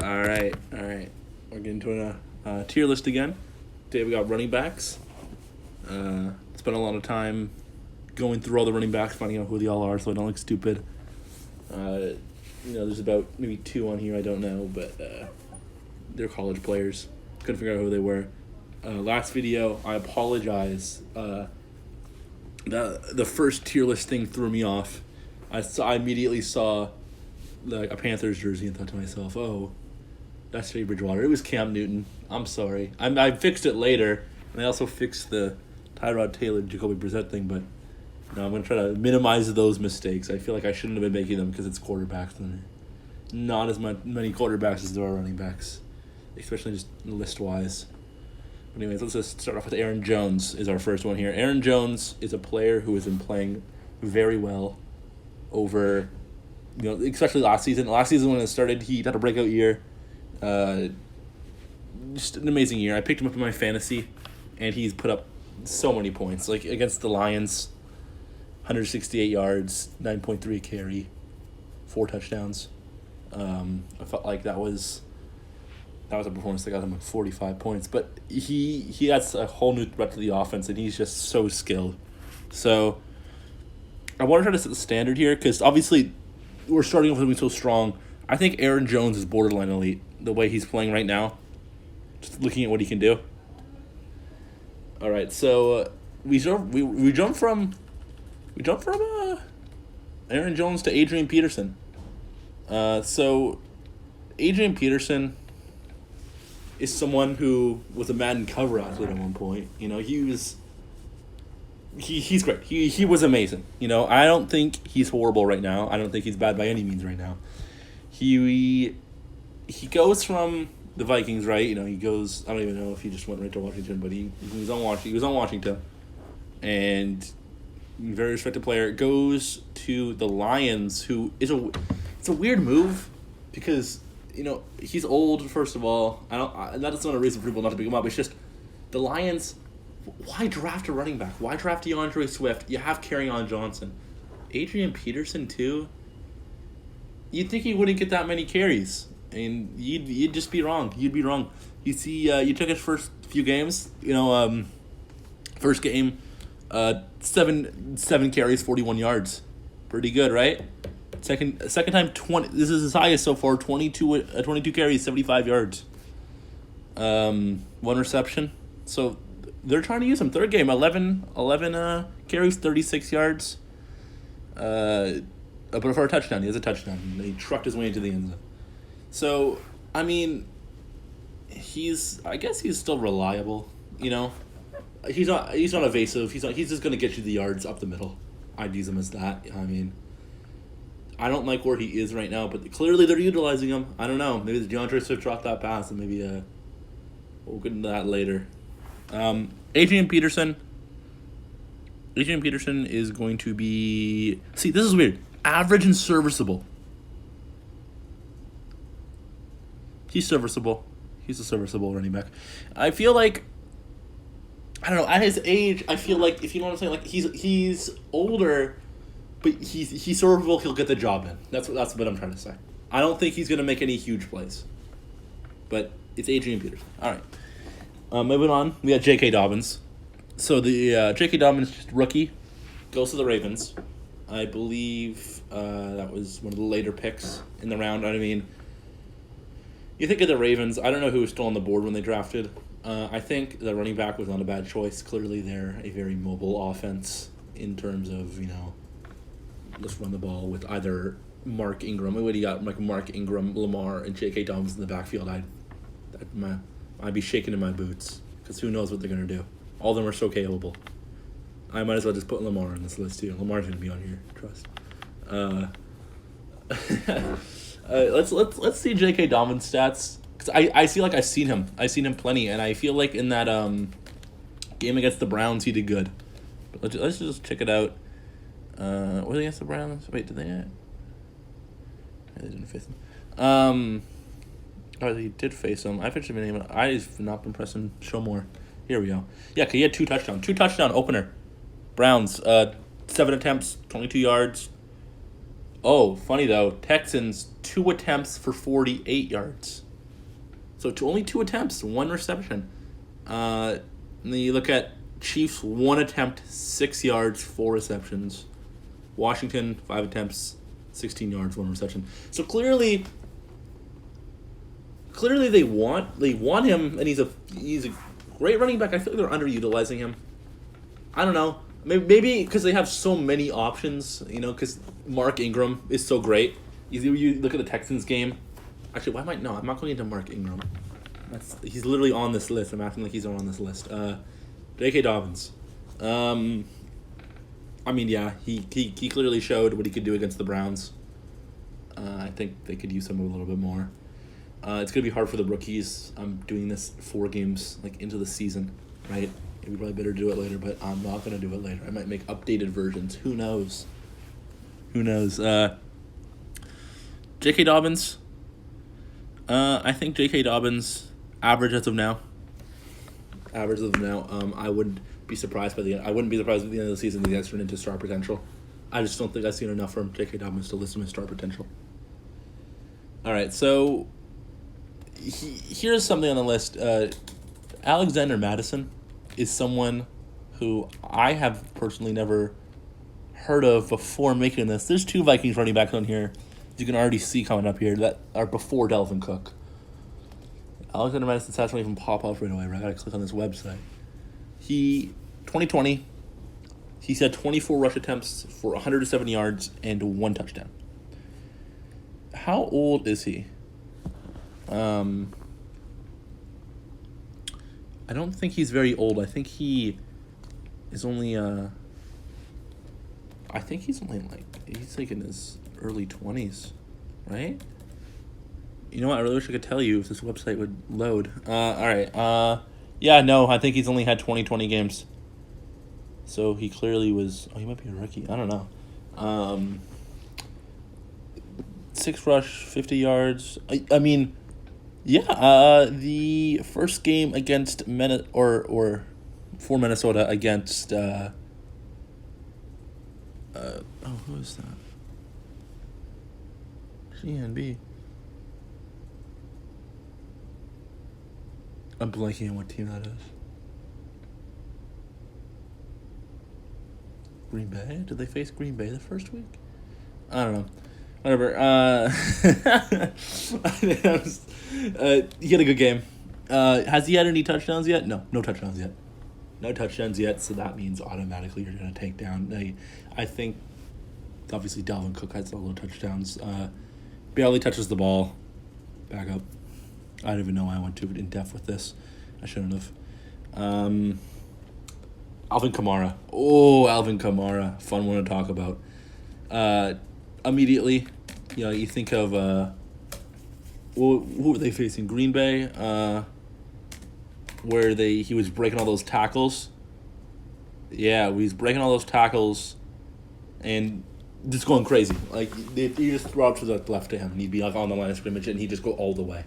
All right. We're getting to a tier list again. Today we got running backs. Spent a lot of time going through all the running backs, finding out who they all are, so I don't look stupid. There's about maybe two on here I don't know, but they're college players. Couldn't figure out who they were. Last video, I apologize. The first tier list thing threw me off. I immediately saw a Panthers jersey and thought to myself, "Oh, that's Teddy Bridgewater." It was Cam Newton. I'm sorry. I fixed it later, and I also fixed the Tyrod Taylor, Jacoby Brissett thing. But no, I'm gonna try to minimize those mistakes. I feel like I shouldn't have been making them because it's quarterbacks, and not as many quarterbacks as there are running backs, especially just list wise. Anyways, let's just start off with Aaron Jones is our first one here. Aaron Jones is a player who has been playing very well over, especially last season. Last season when it started, he had a breakout year. Just an amazing year. I picked him up in my fantasy, and he's put up so many points. Like against the Lions, 168 yards, 9.3 carry, 4 touchdowns. I felt like that was a performance that got him like 45 points. But he adds a whole new threat to the offense, and he's just so skilled. So I want to try to set the standard here because obviously we're starting off with something so strong. I think Aaron Jones is borderline elite the way he's playing right now. Just looking at what he can do. All right, so we jump from Aaron Jones to Adrian Peterson. So Adrian Peterson is someone who was a Madden cover athlete at one point. He's great. He was amazing. I don't think he's horrible right now. I don't think he's bad by any means right now. He goes from the Vikings, right? He goes. I don't even know if he just went right to Washington, but he was on Washington. He was on Washington, and very respected player. Goes to the Lions, who is it's a weird move because he's old. First of all, that's not a reason for people not to pick him up. It's just the Lions. Why draft a running back? Why draft DeAndre Swift? You have Kerryon Johnson, Adrian Peterson too. You'd think he wouldn't get that many carries, and you'd just be wrong. You'd be wrong. You see, you took his first few games. First game, 7 carries, 41 yards, pretty good, right? Second time 20. This is his highest so far. 22 carries, 75 yards. 1 reception. So they're trying to use him. Third game, 11 carries, 36 yards. But for a touchdown, he has a touchdown. He trucked his way into the end zone. So, I mean, I guess he's still reliable. He's not evasive. He's just gonna get you the yards up the middle. I'd use him as that. I mean, I don't like where he is right now, but clearly they're utilizing him. I don't know. Maybe the DeAndre Swift dropped that pass, and maybe we'll get into that later. Adrian Peterson. Adrian Peterson is going to be... See, this is weird. Average and serviceable. He's serviceable. He's a serviceable running back. I feel like... I don't know. At his age, I feel like, if you know what I'm saying, like he's older, but he's serviceable. He'll get the job in. That's what I'm trying to say. I don't think he's going to make any huge plays. But it's Adrian Peterson. All right. Moving on, we got J.K. Dobbins. So the J.K. Dobbins, just rookie, goes to the Ravens. I believe that was one of the later picks in the round. I mean, you think of the Ravens, I don't know who was still on the board when they drafted. I think the running back was not a bad choice. Clearly they're a very mobile offense in terms of, let's run the ball with either Mark Ingram. What do you got? Like Mark Ingram, Lamar, and J.K. Dobbins in the backfield. I'd be shaking in my boots because who knows what they're going to do. All of them are so capable. I might as well just put Lamar on this list too. Lamar's going to be on here, trust. Let's see J.K. Dobbins stats. Cause I feel like I've seen him plenty, and I feel like in that game against the Browns he did good. But let's just check it out. Was it against the Browns? Wait, did they? They didn't face him. Oh, they did face him. I've actually been able. I've not been pressing. Show more. Here we go. Yeah, cause he had 2 touchdowns. 2 touchdown opener. Browns. 7 attempts, 22 yards. Oh, funny though. Texans 2 attempts for 48 yards. So only 2 attempts, 1 reception. And then you look at Chiefs 1 attempt, 6 yards, 4 receptions. Washington 5 attempts, 16 yards, 1 reception. So clearly they want him, and he's a great running back. I feel like they're underutilizing him. I don't know. Maybe because they have so many options, because Mark Ingram is so great. You look at the Texans game. Actually, why am I? No, I'm not going into Mark Ingram. He's literally on this list. I'm acting like he's not on this list. J.K. Dobbins. Yeah, he clearly showed what he could do against the Browns. I think they could use him a little bit more. It's gonna be hard for the rookies. I'm doing this 4 games into the season, right? We probably better do it later, but I'm not gonna do it later. I might make updated versions. Who knows? J.K. Dobbins. I think J.K. Dobbins average as of now. I wouldn't be surprised at the end of the season he gets turned into star potential. I just don't think I've seen enough from J.K. Dobbins to list him as star potential. All right, so here's something on the list. Alexander Madison is someone who I have personally never heard of before making this. There's 2 Vikings running backs on here you can already see coming up here that are before Dalvin Cook. Alexander Madison's stats don't even pop up right away. Right? I gotta click on this website. 2020, he's had 24 rush attempts for 107 yards and 1 touchdown. How old is he? I don't think he's very old. I think he is only he's in his early 20s, right? You know what? I really wish I could tell you if this website would load. All right. I think he's only had 20 games. So he clearly was... Oh, he might be a rookie. I don't know. 6 rush, 50 yards. The first game against for Minnesota against... who is that? GNB. I'm blanking on what team that is. Green Bay? Did they face Green Bay the first week? I don't know. Whatever. He had a good game. Has he had any touchdowns yet? No touchdowns yet. No touchdowns yet, so that means automatically you're going to take down. I think, obviously, Dalvin Cook has all the touchdowns. Barely touches the ball. Back up. I don't even know why I went too in depth with this. I shouldn't have. Alvin Kamara. Oh, Alvin Kamara. Fun one to talk about. Immediately, you think of who were they facing? Green Bay, where he was breaking all those tackles. Yeah, he was breaking all those tackles, and just going crazy. You just throw up to the left to him, and he'd be on the line of scrimmage, and he'd just go all the way.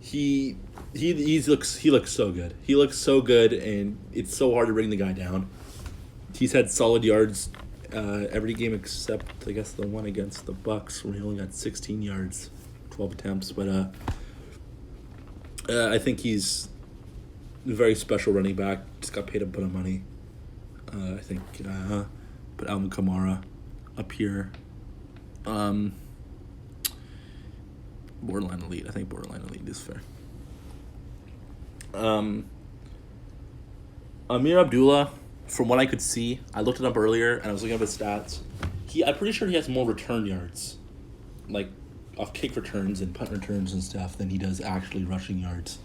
He looks so good. He looks so good, and it's so hard to bring the guy down. He's had solid yards every game except, I guess, the one against the Bucks where he only got 16 yards, 12 attempts. But I think he's a very special running back. Just got paid a bit of money. I think put Alvin Kamara up here. Borderline elite. I think borderline elite is fair. Amir Abdullah, from what I could see, I looked it up earlier and I was looking up his stats. I'm pretty sure he has more return yards, off kick returns and punt returns and stuff, than he does actually rushing yards.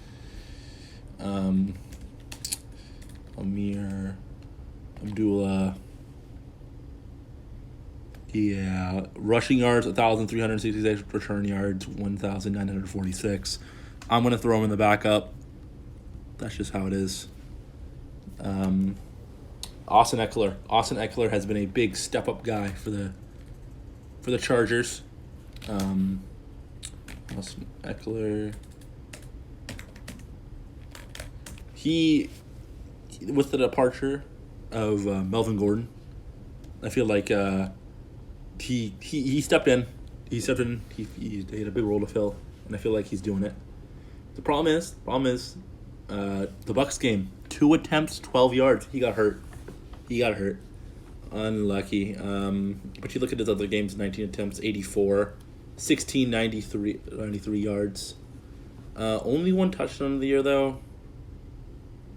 Amir Abdullah. Yeah, rushing yards 1,366, return yards 1,946. I'm gonna throw him in the backup. That's just how it is. Austin Eckler. Austin Eckler has been a big step up guy for the Chargers. Austin Eckler. He, with the departure of Melvin Gordon, I feel like he stepped in. He stepped in. He had a big role to fill, and I feel like he's doing it. The problem is, the Bucks game, 2 attempts, 12 yards. He got hurt. Unlucky. But you look at his other games, 19 attempts, 84, 16, 93 yards. Only 1 touchdown of the year, though.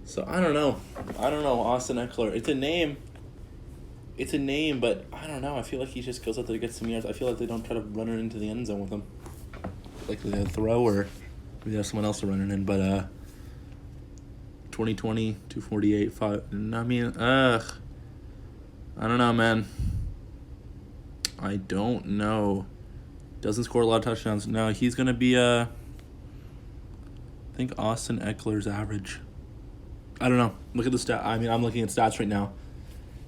So, I don't know. Austin Eckler. It's a name, but I don't know. I feel like he just goes out there to get some yards. I feel like they don't try to run it into the end zone with him. Like they throw, or maybe they have someone else to run it in. But 2020, 248, 5. I mean, I don't know, man. I don't know. Doesn't score a lot of touchdowns. No, he's going to be, I think Austin Eckler's average. I don't know. Look at the stat. I mean, I'm looking at stats right now.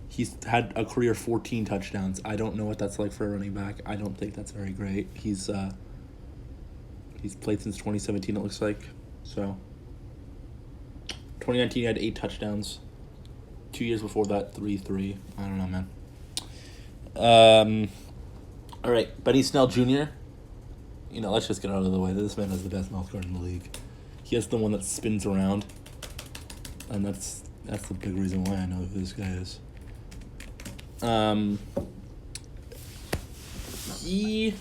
He's had a career 14 touchdowns. I don't know what that's like for a running back. I don't think that's very great. He's played since 2017, it looks like. So 2019 he had 8 touchdowns. 2 years before that, 3. I don't know, man. All right, Benny Snell Jr. Let's just get out of the way. This man has the best mouth guard in the league. He has the one that spins around, and that's the big reason why I know who this guy is. He.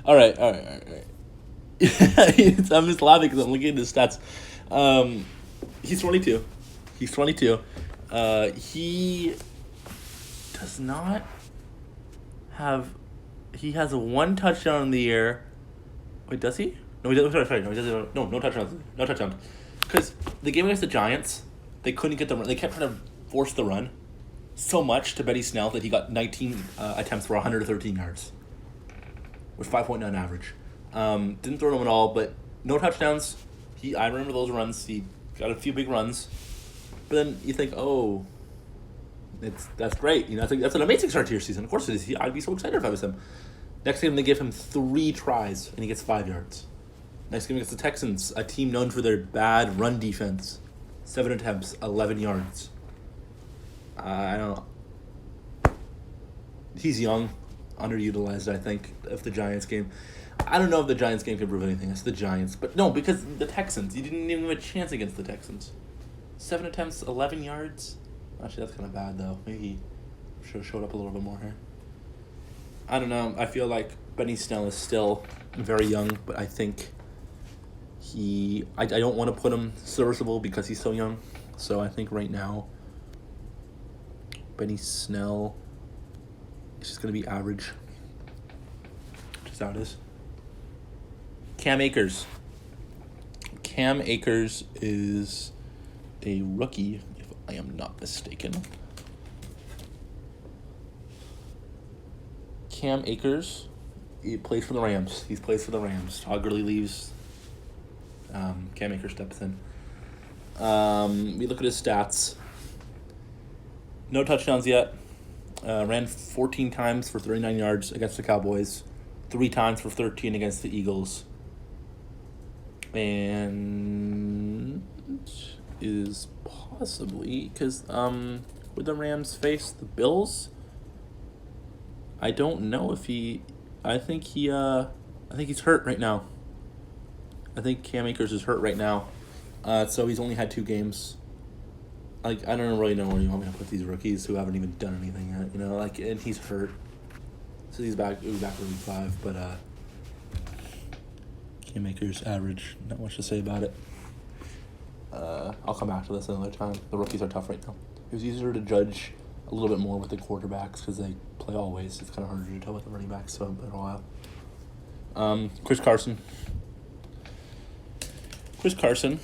All right. I'm just laughing because I'm looking at his stats. He's 22. He does not have. He has 1 touchdown in the year. Wait, does he? No, he doesn't. Sorry, no, he doesn't. No touchdowns. No touchdowns. Because the game against the Giants, they couldn't get the run. They kept trying to force the run so much to Benny Snell that he got 19 attempts for 113 yards, with 5.9 average. Didn't throw him at all, but no touchdowns. I remember those runs. He got a few big runs, but then you think, oh, that's great. That's an amazing start to your season. Of course it is. I'd be so excited if I was him. Next game they give him 3 tries and he gets 5 yards. Next game against the Texans, a team known for their bad run defense, 7 attempts, 11 yards. I don't know. He's young, underutilized, I think, of the Giants game. I don't know if the Giants game can prove anything. It's the Giants. But no, because the Texans, you didn't even have a chance against the Texans. 7 attempts, 11 yards. Actually, that's kind of bad, though. Maybe he should have showed up a little bit more here. I don't know. I feel like Benny Snell is still very young, but I think I don't want to put him serviceable because he's so young. So I think right now, Benny Snell is just going to be average. Just how it is. Cam Akers. Cam Akers is a rookie, if I am not mistaken. Cam Akers, he plays for the Rams. He plays for the Rams. Todd Gurley leaves. Cam Akers steps in. We look at his stats. No touchdowns yet. Ran 14 times for 39 yards against the Cowboys. 3 times for 13 against the Eagles. And is possibly because would the Rams face the Bills? I don't know if he. I think he's hurt right now. I think Cam Akers is hurt right now, so he's only had 2 games. Like I don't really know where you want me to put these rookies who haven't even done anything yet. And he's hurt, so he's back. He'll be back for week 5, but Cam Akers average. Not much to say about it. I'll come back to this another time. The rookies are tough right now. It was easier to judge a little bit more with the quarterbacks because they play all ways. It's kind of harder to tell with the running backs, so it's been a while. Chris Carson. Chris Carson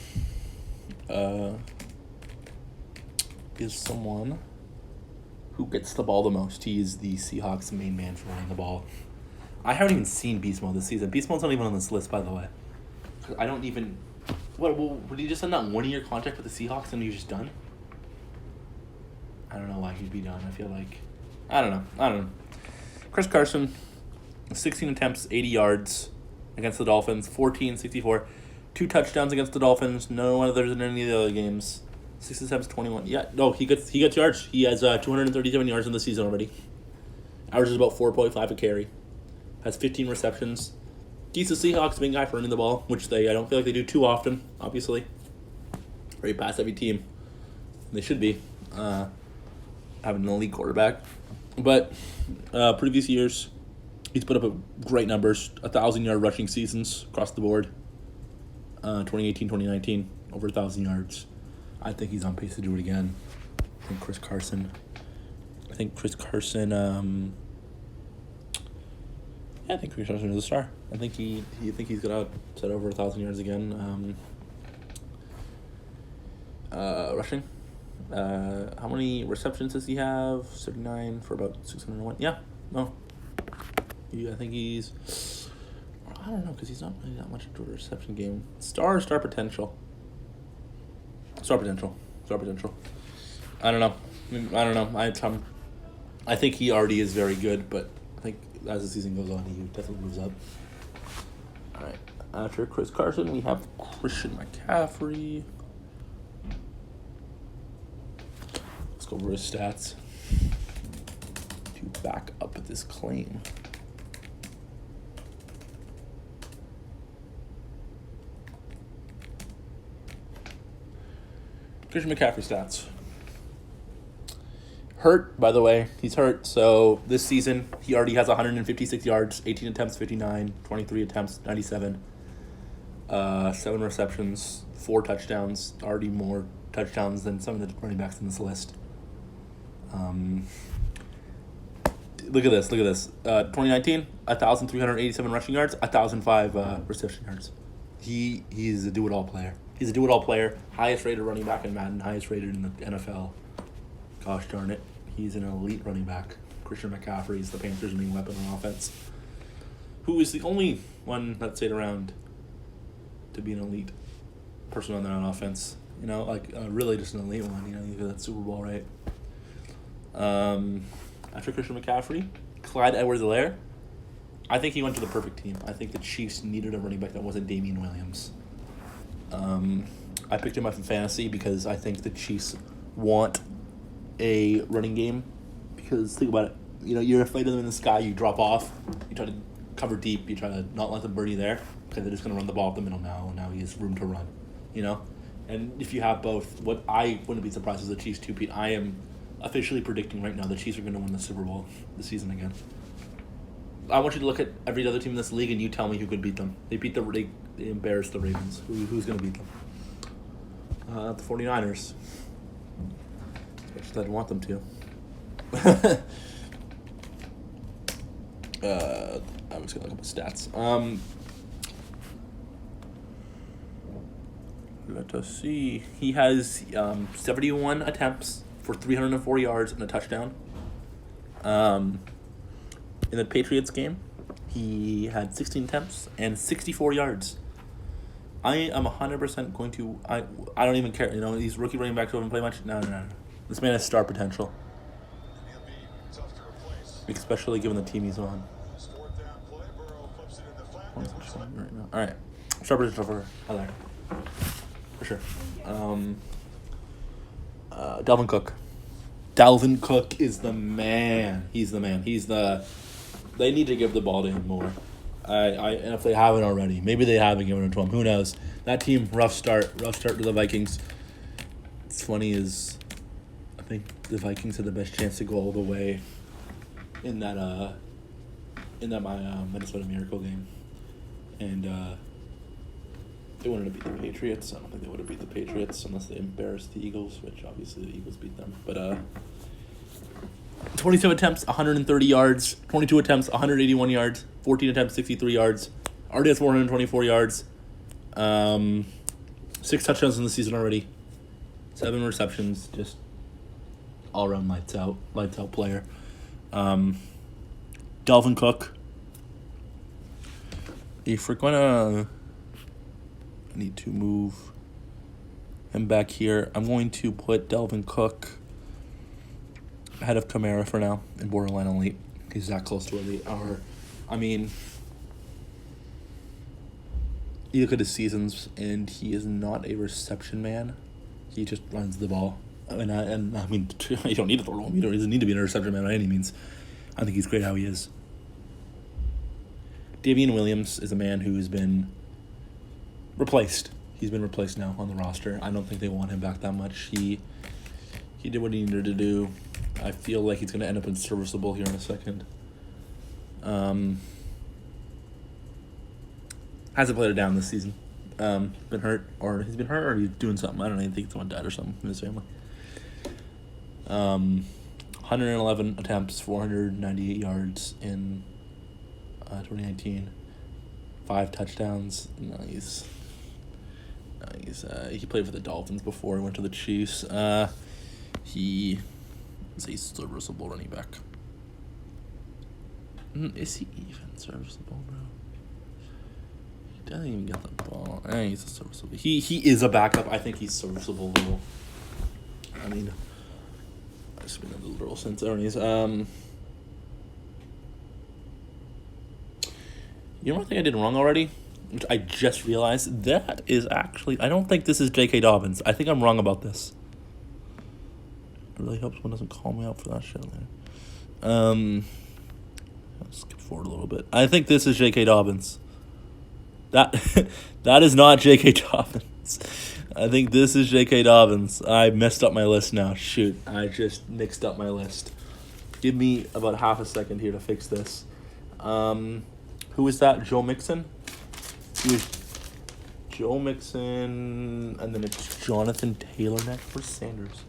is someone who gets the ball the most. He is the Seahawks' main man for running the ball. I haven't even seen Beast Mode this season. Beast Mode's not even on this list, by the way. I don't even... Would he just end that 1-year contract with the Seahawks and he's just done? I don't know why he'd be done. I feel like... I don't know. Chris Carson, 16 attempts, 80 yards against the Dolphins, 14, 64, 2 touchdowns against the Dolphins, no others in any of the other games, 6 attempts, 21. Yeah, no, he gets yards. He has 237 yards in the season already. Averages about 4.5 a carry. Has 15 receptions. He's the Seahawks' main guy for running the ball, which I don't feel like they do too often, obviously. Very pass-heavy team. They should be. Having an elite quarterback. But previous years, he's put up great numbers. 1,000-yard rushing seasons across the board. 2018, 2019, over 1,000 yards. I think he's on pace to do it again. I think Chris Carson, I think Chris Carson is a star. I think he's gonna set over 1,000 yards again. Rushing. How many receptions does he have? 39 for about 601. Yeah, no. I think he's. I don't know, because he's not really that much into a reception game. Star potential. Star potential. I don't know. I think he already is very good, but I think as the season goes on, he definitely moves up. All right. After Chris Carson, we have Christian McCaffrey. Let's go over his stats to back up this claim. Christian McCaffrey stats. Hurt, by the way. He's hurt. So this season, he already has 156 yards, 18 attempts, 59, 23 attempts, 97. 7 receptions, 4 touchdowns. Already more touchdowns than some of the running backs in this list. Look at this. 2019, 1,387 rushing yards, 1,005 reception yards. He's a do-it-all player. He's a do-it-all player. Highest rated running back in Madden. Highest rated in the NFL. Gosh darn it. He's an elite running back. Christian McCaffrey is the Panthers' main weapon on offense. Who is the only one that's stayed around to be an elite person on that offense. Really just an elite one. You get that Super Bowl, right? After Christian McCaffrey, Clyde Edwards-Helaire. I think he went to the perfect team. I think the Chiefs needed a running back that wasn't Damian Williams. I picked him up in fantasy because I think the Chiefs want a running game. Because think about it, you're afraid of them in the sky. You drop off. You try to cover deep. You try to not let them birdie there because they're just going to run the ball up the middle now. And now he has room to run. And if you have both, what I wouldn't be surprised is the Chiefs two-peat. I am officially predicting right now the Chiefs are going to win the Super Bowl this season again. I want you to look at every other team in this league and you tell me who could beat them. They embarrassed the Ravens. Who's going to beat them? The 49ers. Which I'd want them to. I was going to look up his stats. Let us see. He has 71 attempts for 304 yards and a touchdown. In the Patriots game, he had 16 attempts and 64 yards. I am 100% going to... I don't even care. These rookie running backs who haven't played much. No. This man has star potential. Especially given the team he's on. All right. Star potential for Helaire. For sure. Dalvin Cook. Dalvin Cook is the man. He's the man. They need to give the ball to him more. And if they haven't already, maybe they haven't given it to him. Who knows? That team, rough start to the Vikings. It's funny is, I think the Vikings had the best chance to go all the way in that Minnesota Miracle game, and they wanted to beat the Patriots. I don't think they would have beat the Patriots unless they embarrassed the Eagles, which obviously the Eagles beat them. But 27 attempts, 130 yards. 22 attempts, 181 yards. 14 attempts, 63 yards. Already has 424 yards. 6 touchdowns in the season already. 7 receptions. Just all-around lights out player. Dalvin Cook. If we're gonna... I need to move him back here. I'm going to put Dalvin Cook ahead of Kamara for now in borderline elite. He's that close to elite. You look at his seasons, and he is not a reception man. He just runs the ball. I mean, you don't need to throw him. You don't need to be an interception man by any means. I think he's great how he is. Damian Williams is a man who has been replaced. He's been replaced now on the roster. I don't think they want him back that much. He did what he needed to do. I feel like he's going to end up in serviceable here in a second. Hasn't played it down this season. Been hurt, or he's been hurt, or he's doing something. I don't know. I think someone died or something in his family. 111 attempts, 498 yards in 2019. 5 touchdowns. Nice. He played for the Dolphins before he went to the Chiefs. He is a serviceable running back. Is he even serviceable, bro? He doesn't even get the ball. He's a serviceable. He is a backup. I think he's serviceable, though. I mean, it's been in the literal sense. Anyways, you know one thing I did wrong already? Which I just realized, that is actually, I don't think this is J.K. Dobbins. I think I'm wrong about this. It really helps when it doesn't call me out for that shit later. I'll skip forward a little bit. I think this is J.K. Dobbins. That is not J.K. Dobbins. I think this is J.K. Dobbins. I messed up my list now. Shoot, I just mixed up my list. Give me about half a second here to fix this. Who is that? Joe Mixon? He was Joe Mixon, and then it's Jonathan Taylor next for Sanders.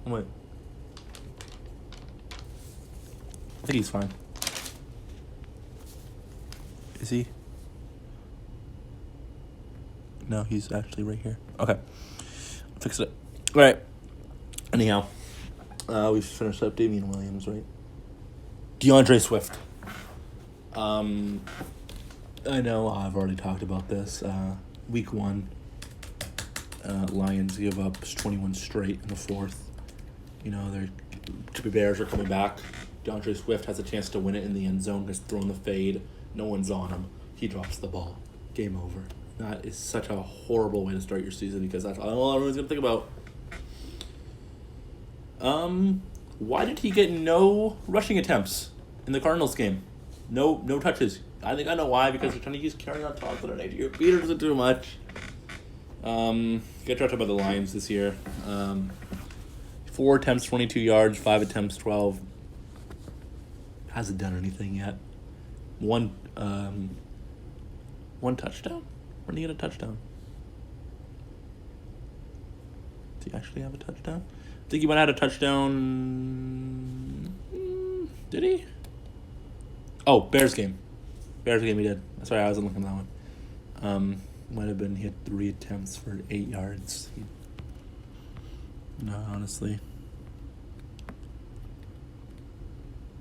Oh, wait. I think he's fine. Is he? No, he's actually right here. Okay. Fix it. All right. Anyhow, we finished up Damian Williams, right? DeAndre Swift. I know I've already talked about this. Week 1, Lions give up 21 straight in the fourth. You know, the Bears are coming back. DeAndre Swift has a chance to win it in the end zone. Just throwing the fade. No one's on him. He drops the ball. Game over. That is such a horrible way to start your season because that's all everyone's going to think about. Why did he get no rushing attempts in the Cardinals game? No touches. I think I know why, because they're trying to use carrying on top of an 80-year beater doesn't do much. Get drafted by the Lions this year. 4 attempts, 22 yards, 5 attempts, 12. Hasn't done anything yet. One touchdown? When did he get a touchdown? Does he actually have a touchdown? I think he might have had a touchdown. Did he? Oh, Bears game. Bears game he did. Sorry, I wasn't looking at that one. Might have been, he had 3 attempts for 8 yards. No, honestly.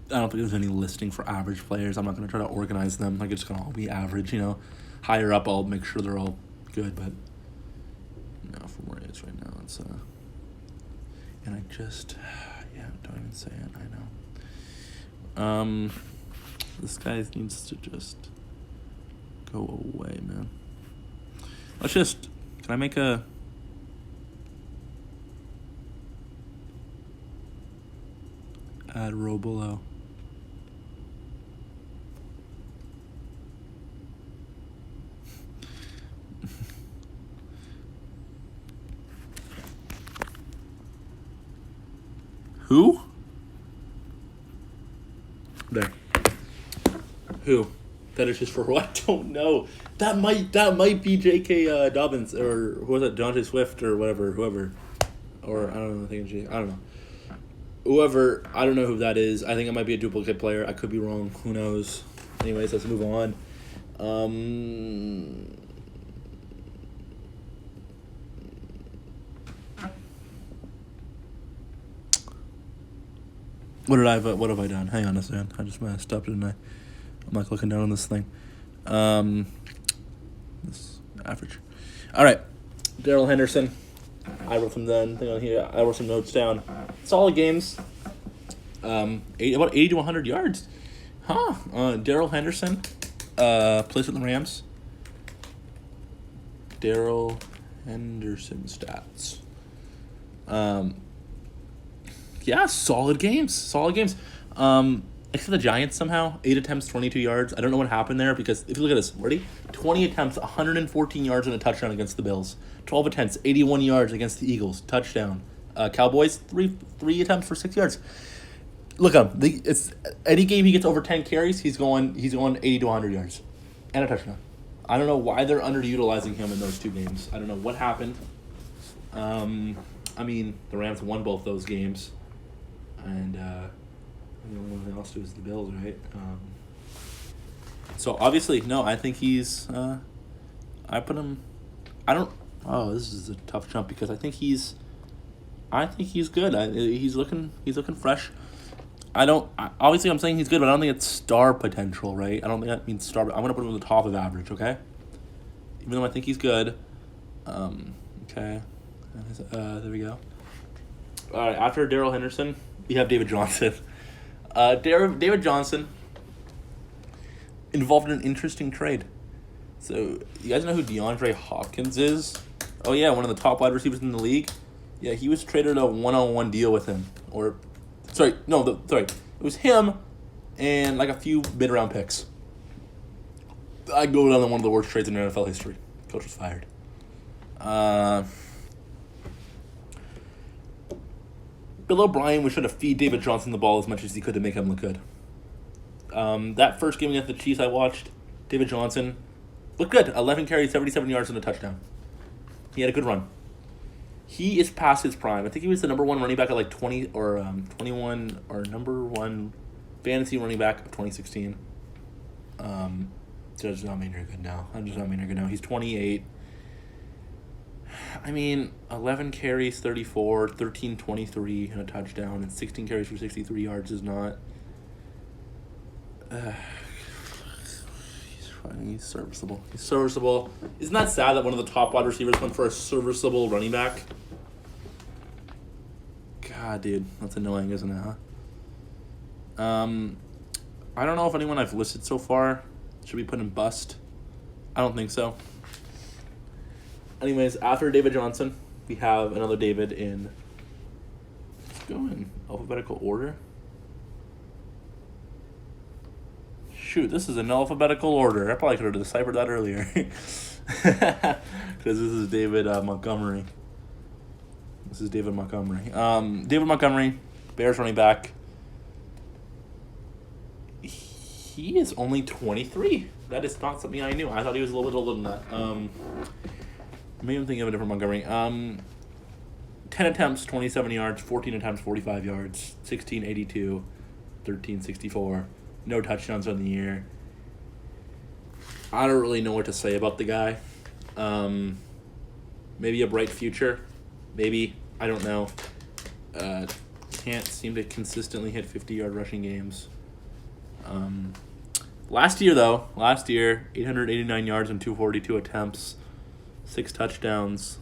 I don't think there's any listing for average players. I'm not going to try to organize them. Like, it's going to all be average, you know. Higher up, I'll make sure they're all good, but no, from where it is right now, it's, and I just, don't even say it, I know. This guy needs to just go away, man. Can I make a... Add row below. Who? There. Who? That is just for who? I don't know. That might be J.K. Dobbins, or who was that? DeAndre Swift or whatever, whoever, or I don't know. I don't know. Whoever, I don't know who that is. I think it might be a duplicate player. I could be wrong. Who knows? Anyways, let's move on. What have I done? Hang on a second. I just messed up, didn't I? I'm like looking down on this thing. This average. All right. Darrell Henderson. I wrote some thing on here. I wrote some notes down. Solid games. About 80 to 100 yards. Darrell Henderson. Plays with the Rams. Darrell Henderson stats. Yeah, solid games. Solid games. Except the Giants somehow. 8 attempts, 22 yards. I don't know what happened there because if you look at this, ready? 20 attempts, 114 yards and a touchdown against the Bills. 12 attempts, 81 yards against the Eagles. Touchdown. Cowboys, three attempts for 6 yards. Look at him. It's any game he gets over 10 carries, he's going 80 to 100 yards. And a touchdown. I don't know why they're underutilizing him in those two games. I don't know what happened. I mean, the Rams won both those games. And the only one else was the Bills, right? So obviously, no, I think he's. I put him. I don't. Oh, this is a tough jump because I think he's good. He's looking fresh. Obviously, I'm saying he's good, but I don't think it's star potential, right? I don't think that means star. I'm gonna put him at the top of average, okay? Even though I think he's good. Okay. There we go. All right. After Darrell Henderson, we have David Johnson. David Johnson involved in an interesting trade. So, you guys know who DeAndre Hopkins is? Oh, yeah, one of the top wide receivers in the league. Yeah, he was traded a one-on-one deal with him. It was him and like a few mid-round picks. I'd go down to one of the worst trades in NFL history. Coach was fired. Bill O'Brien was trying to feed David Johnson the ball as much as he could to make him look good. That first game against the Chiefs I watched, David Johnson looked good. 11 carries, 77 yards, and a touchdown. He had a good run. He is past his prime. I think he was the number one running back at like 20 or 21 or number one fantasy running back of 2016. That does not mean you're good now. He's 28. I mean, 11 carries, 34, 13, 23, and a touchdown, and 16 carries for 63 yards is not... He's serviceable. Isn't that sad that one of the top wide receivers went for a serviceable running back? God, dude, that's annoying, isn't it, huh? I don't know if anyone I've listed so far should be put in bust. I don't think so. Anyways, after David Johnson, we have another David in... Let's go in alphabetical order. Shoot, this is in alphabetical order. I probably could have deciphered that earlier. Because this is David Montgomery. David Montgomery, Bears running back. He is only 23. That is not something I knew. I thought he was a little bit older than that. Maybe I'm thinking of a different Montgomery. 10 attempts, 27 yards. 14 attempts, 45 yards. 16, 82. 13, 64. No touchdowns on the year. I don't really know what to say about the guy. Maybe a bright future. Maybe. I don't know. Can't seem to consistently hit 50-yard rushing games. Last year, 889 yards and 242 attempts. 6 touchdowns.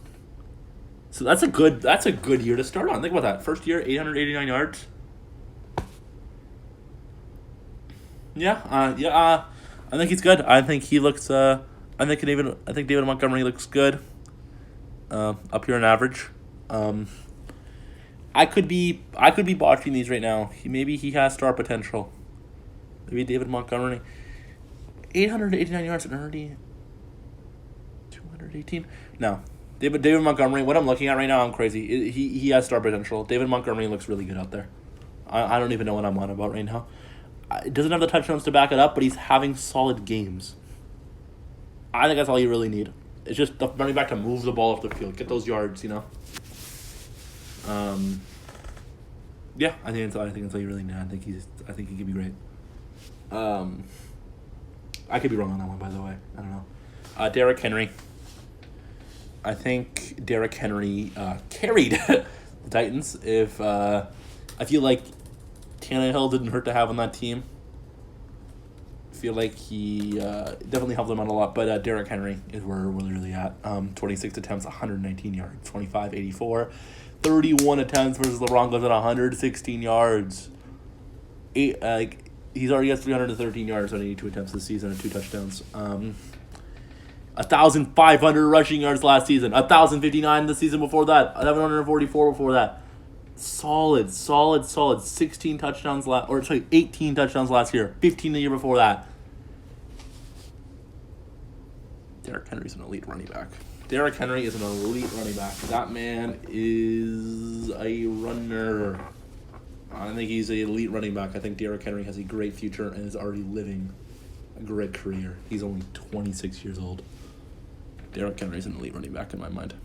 So that's a good year to start on. Think about that. First year, 889 yards. I think he's good. I think he looks. I think David Montgomery looks good. Up here on average. I could be botching these right now. Maybe he has star potential. Maybe David Montgomery. 889 yards and already 218. No, David Montgomery. What I'm looking at right now, I'm crazy. He has star potential. David Montgomery looks really good out there. I don't even know what I'm on about right now. It doesn't have the touchdowns to back it up, but he's having solid games. I think that's all you really need. It's just the running back to move the ball off the field, get those yards, you know. I think that's all you really need. I think he could be great. I could be wrong on that one, by the way. I don't know. Derrick Henry. I think Derrick Henry carried the Titans. If I feel like Tannehill didn't hurt to have on that team. I feel like he definitely helped them out a lot, but Derrick Henry is where we're really at. 26 attempts, 119 yards, 25, 84. 31 attempts versus the Broncos at 116 yards. He's already got 313 yards on 82 attempts this season and 2 touchdowns. 1,500 rushing yards last season. 1,059 the season before that. 1,144 before that. Solid. 16 touchdowns 18 touchdowns last year. 15 the year before that. Derrick Henry's an elite running back. Derrick Henry is an elite running back. That man is a runner. I think he's an elite running back. I think Derrick Henry has a great future and is already living a great career. He's only 26 years old. Derrick Henry is an elite running back in my mind.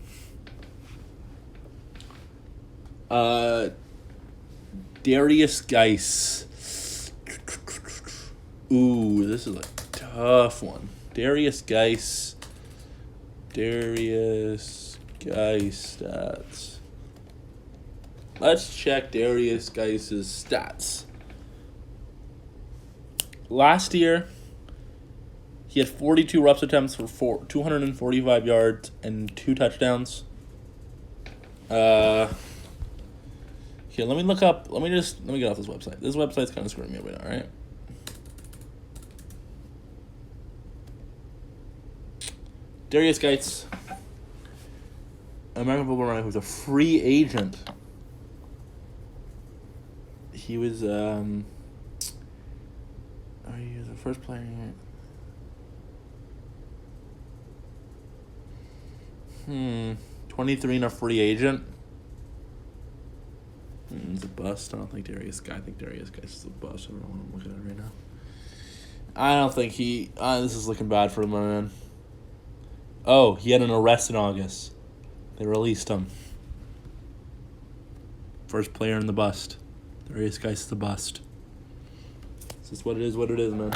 Darius Geis. Ooh, this is a tough one. Darius Geis stats. Let's check Darius Geis' stats. Last year, he had 42 reps attempts for 245 yards and 2 touchdowns. Here, let me get off this website. This website's kind of screwing me up right now, right? Darius Geis, American football runner who's a free agent. He was, he was the first player. 23 and a free agent. It's a bust. I don't think Darius Geis. I think Darius Geis is a bust. I don't know what I'm looking at right now. I don't think he. This is looking bad for him, man. Oh, he had an arrest in August. They released him. First player in the bust. Darius Geis is the bust. This is what it is, man.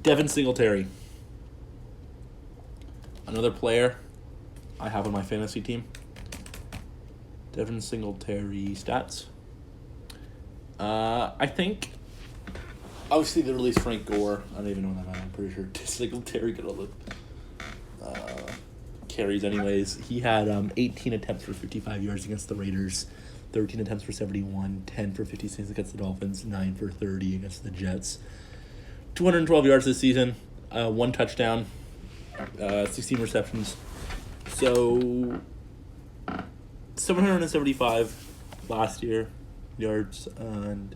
Devin Singletary. Another player I have on my fantasy team. Devin Singletary stats. I think, obviously they released Frank Gore. I don't even know that. I'm pretty sure Singletary got all the carries anyways. He had 18 attempts for 55 yards against the Raiders, 13 attempts for 71, 10 for 56 against the Dolphins, 9 for 30 against the Jets. 212 yards this season, 1 touchdown, 16 receptions. So 775 last year yards and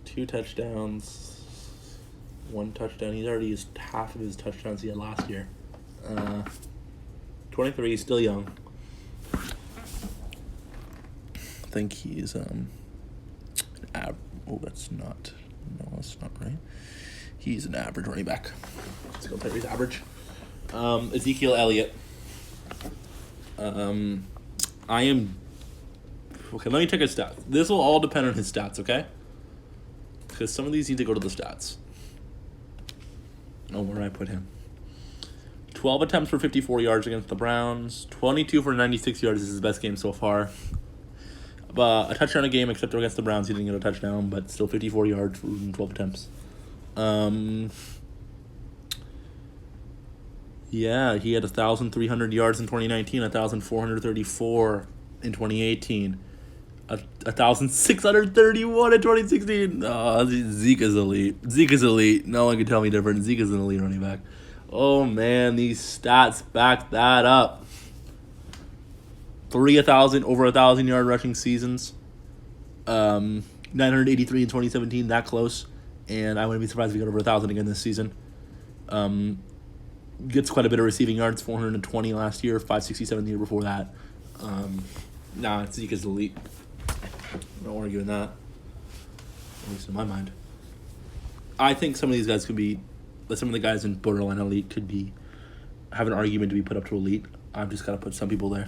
2 touchdowns, 1 touchdown. He's already used half of his touchdowns he had last year. 23, he's still young. I think he's that's not right. He's an average running back. Singletary's average. Ezekiel Elliott. Okay, let me check his stats. This will all depend on his stats, okay? Because some of these need to go to the stats. Oh, where did I put him? 12 attempts for 54 yards against the Browns. 22 for 96 yards is his best game so far. A touchdown a game, except against the Browns. He didn't get a touchdown, but still 54 yards from 12 attempts. Yeah, he had 1,300 yards in 2019, 1,434 in 2018, 1,631 in 2016. Oh, Zeke is elite. Zeke is elite. No one can tell me different. Zeke is an elite running back. Oh, man, these stats back that up. Over 1,000 yard rushing seasons. 983 in 2017, that close. And I wouldn't be surprised if he got over 1,000 again this season. Gets quite a bit of receiving yards, 420 last year, 567 the year before that. Zeke is elite. No arguing that. At least in my mind. I think some of these guys some of the guys in borderline elite have an argument to be put up to elite. I've just got to put some people there.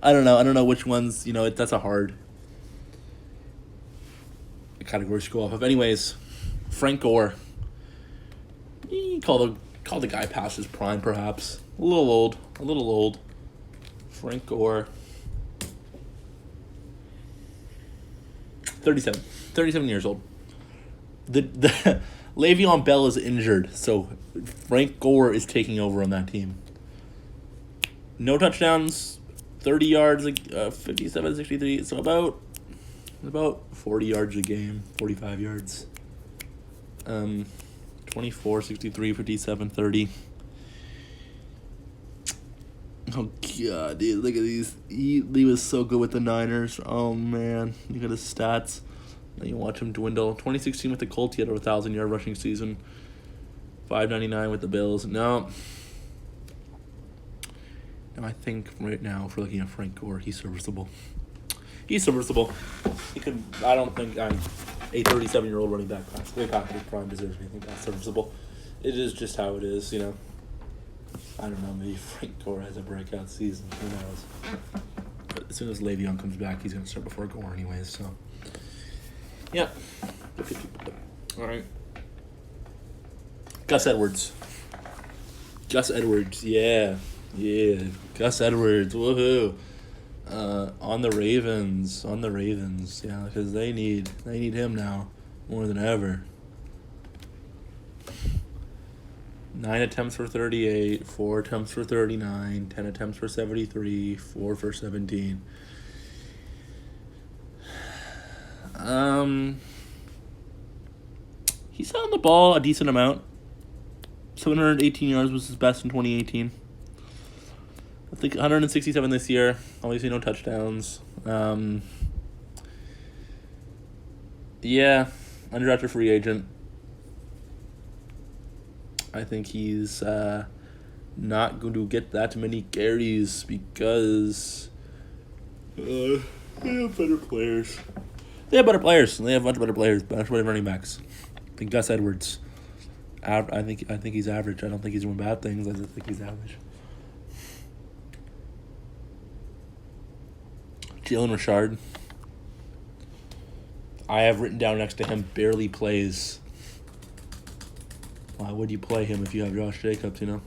I don't know which ones, that's a hard category to go off of. Anyways, Frank Gore. Call the guy past his prime, perhaps. A little old. Frank Gore. 37 years old. The Le'Veon Bell is injured, so Frank Gore is taking over on that team. No touchdowns, 30 yards, 57, 63, so about 40 yards a game, 45 yards. 20 24, 63, 57, 30. Oh, God, dude, look at these. He was so good with the Niners. Oh, man. Look at his stats. Now you watch him dwindle. 2016 with the Colts, he had a 1,000-yard rushing season. 599 with the Bills. No, I think right now, if we're looking at Frank Gore, he's serviceable. He's serviceable. He could. I don't think a 37-year-old running back past his prime deserves anything that's serviceable. It is just how it is, you know. I don't know. Maybe Frank Gore has a breakout season. Who knows? But as soon as Le'Veon comes back, he's gonna start before Gore, anyways. So, yeah. All right. Gus Edwards, yeah. Gus Edwards, woohoo! On the Ravens, yeah, because they need him now more than ever. 9 attempts for 38, 4 attempts for 39, 10 attempts for 73, 4 for 17. He's on the ball a decent amount. 718 yards was his best in 2018. I think 167 this year. Obviously, no touchdowns. Yeah, undrafted free agent. I think he's not going to get that many carries because they have better players. They have a bunch of better players, bunch of better running backs. I think Gus Edwards. I think he's average. I don't think he's doing bad things. I just think he's average. Jalen Richard. I have written down next to him, barely plays. Why would you play him if you have Josh Jacobs, you know?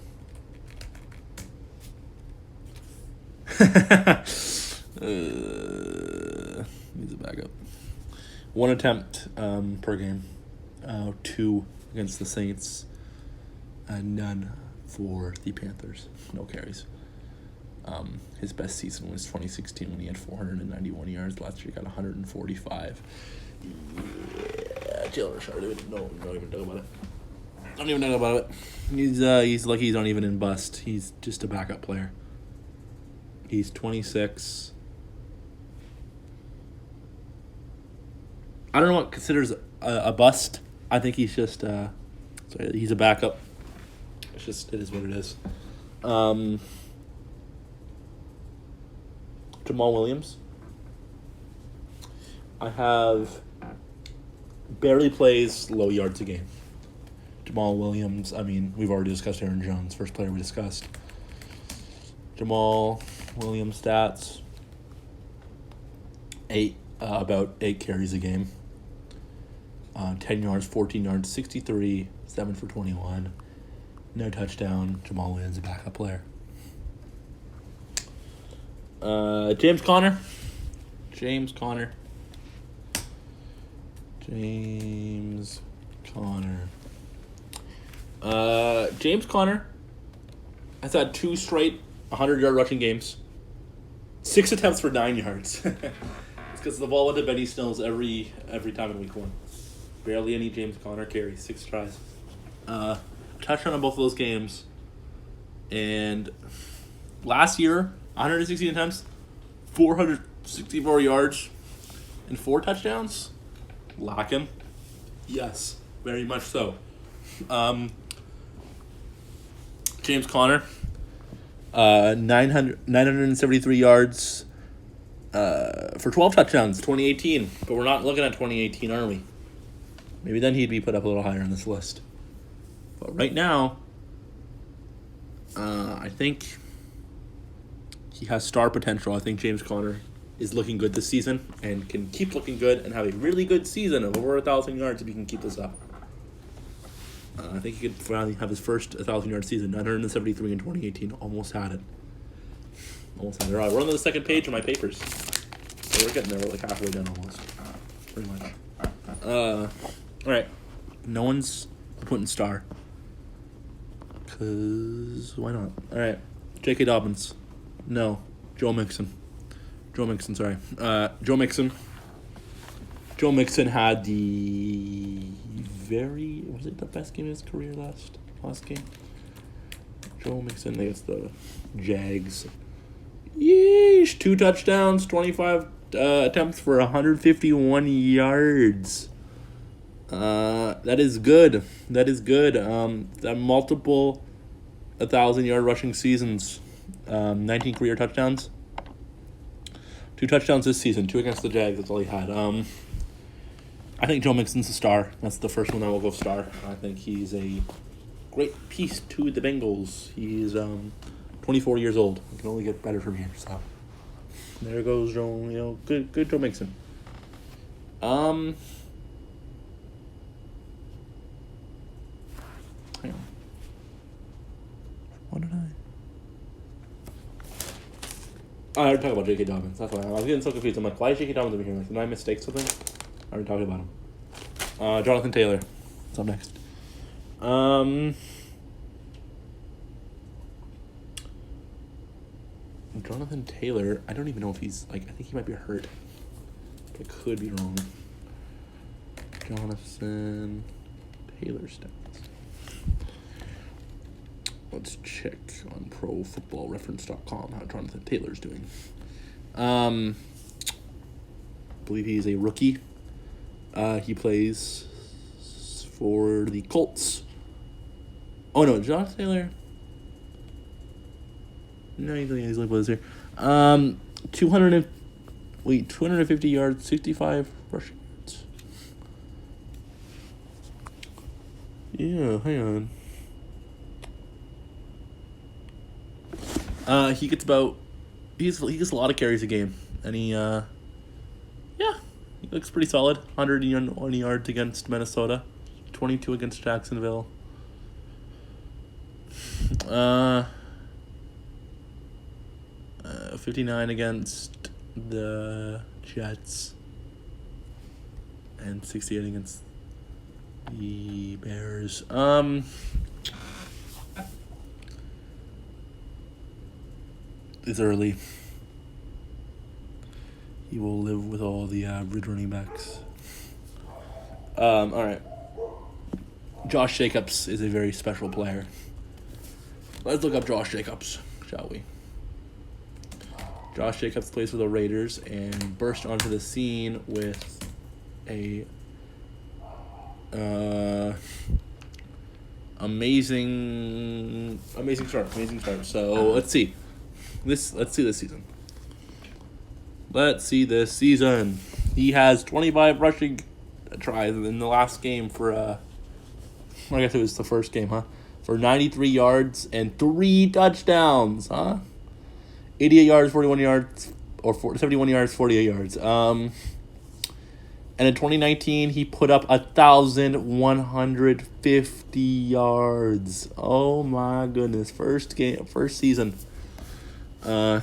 Needs a backup. 1 attempt per game. 2 against the Saints. And none for the Panthers. No carries. His best season was 2016 when he had 491 yards. Last year he got 145. Yeah, Jalen Richard. Don't even know about it. Don't even know about it. He's lucky he's not even in bust. He's just a backup player. He's 26. I don't know what considers a bust. I think he's just he's a backup. It is what it is. Jamal Williams. I have barely plays low yards a game. Jamal Williams, I mean, we've already discussed Aaron Jones, first player we discussed. Jamal Williams stats. About 8 carries a game. 10 yards, 14 yards, 63, 7 for 21. No touchdown. Jamal Williams, a backup player. James Conner. James Conner has had 2 straight 100-yard rushing games. 6 attempts for 9 yards. It's because the ball went to Benny Snills every time in week 1. Barely any James Conner carries. 6 tries. Touchdown on both of those games. And last year, 116 attempts, 464 yards, and 4 touchdowns. Lock him? Yes, very much so. James Conner, 973 yards for 12 touchdowns, 2018. But we're not looking at 2018, are we? Maybe then he'd be put up a little higher on this list. But right now, I think he has star potential. I think James Conner is looking good this season and can keep looking good and have a really good season of over 1,000 yards if he can keep this up. I think he could finally have his first 1,000-yard season, 973 in 2018. Almost had it. All right, we're on the second page of my papers. So we're getting there. We're like halfway done almost. Pretty much. All right. No one's putting star. Because why not? All right. J.K. Dobbins. No. Joe Mixon, sorry. Joe Mixon. Joe Mixon had the was it the best game of his career last game? Joe Mixon against the Jags. Yeesh, 2 touchdowns, 25 attempts for 151 yards. That is good. That is good. That multiple 1,000-yard rushing seasons. 19 career touchdowns. 2 touchdowns this season. 2 against the Jags. That's all he had. I think Joe Mixon's a star. That's the first one I will go star. I think he's a great piece to the Bengals. He's 24 years old. It can only get better from here. So there goes Joe. Good Joe Mixon. Hang on. What did I already talked about J.K. Dobbins. That's why I was getting so confused. I'm like, why is J.K. Dobbins over here? Like, did I mistake something? I already talked about him. Jonathan Taylor. What's up next? Jonathan Taylor. I don't even know if he's I think he might be hurt. I could be wrong. Jonathan Taylor stats. Let's check on ProFootballReference.com how Jonathan Taylor's doing. I believe he's a rookie. He plays for the Colts. Oh no, Jonathan Taylor. No, he's only plays here. 250 yards, 65 rushing yards. Yeah, hang on. He gets a lot of carries a game, and he looks pretty solid. 101 yards against Minnesota, 22 against Jacksonville. 59 against the Jets, and 68 against the Bears. It's early. He will live with all the average running backs. All right. Josh Jacobs is a very special player. Let's look up Josh Jacobs, shall we? Josh Jacobs plays for the Raiders and burst onto the scene with a amazing start. So let's see this season. Let's see this season. He has 25 rushing tries in the last game for I guess it was the first game, huh? For 93 yards and 3 touchdowns, huh? 88 yards, 41 yards, or 71 yards, 48 yards. And in 2019, he put up 1,150 yards. Oh my goodness! First season. 7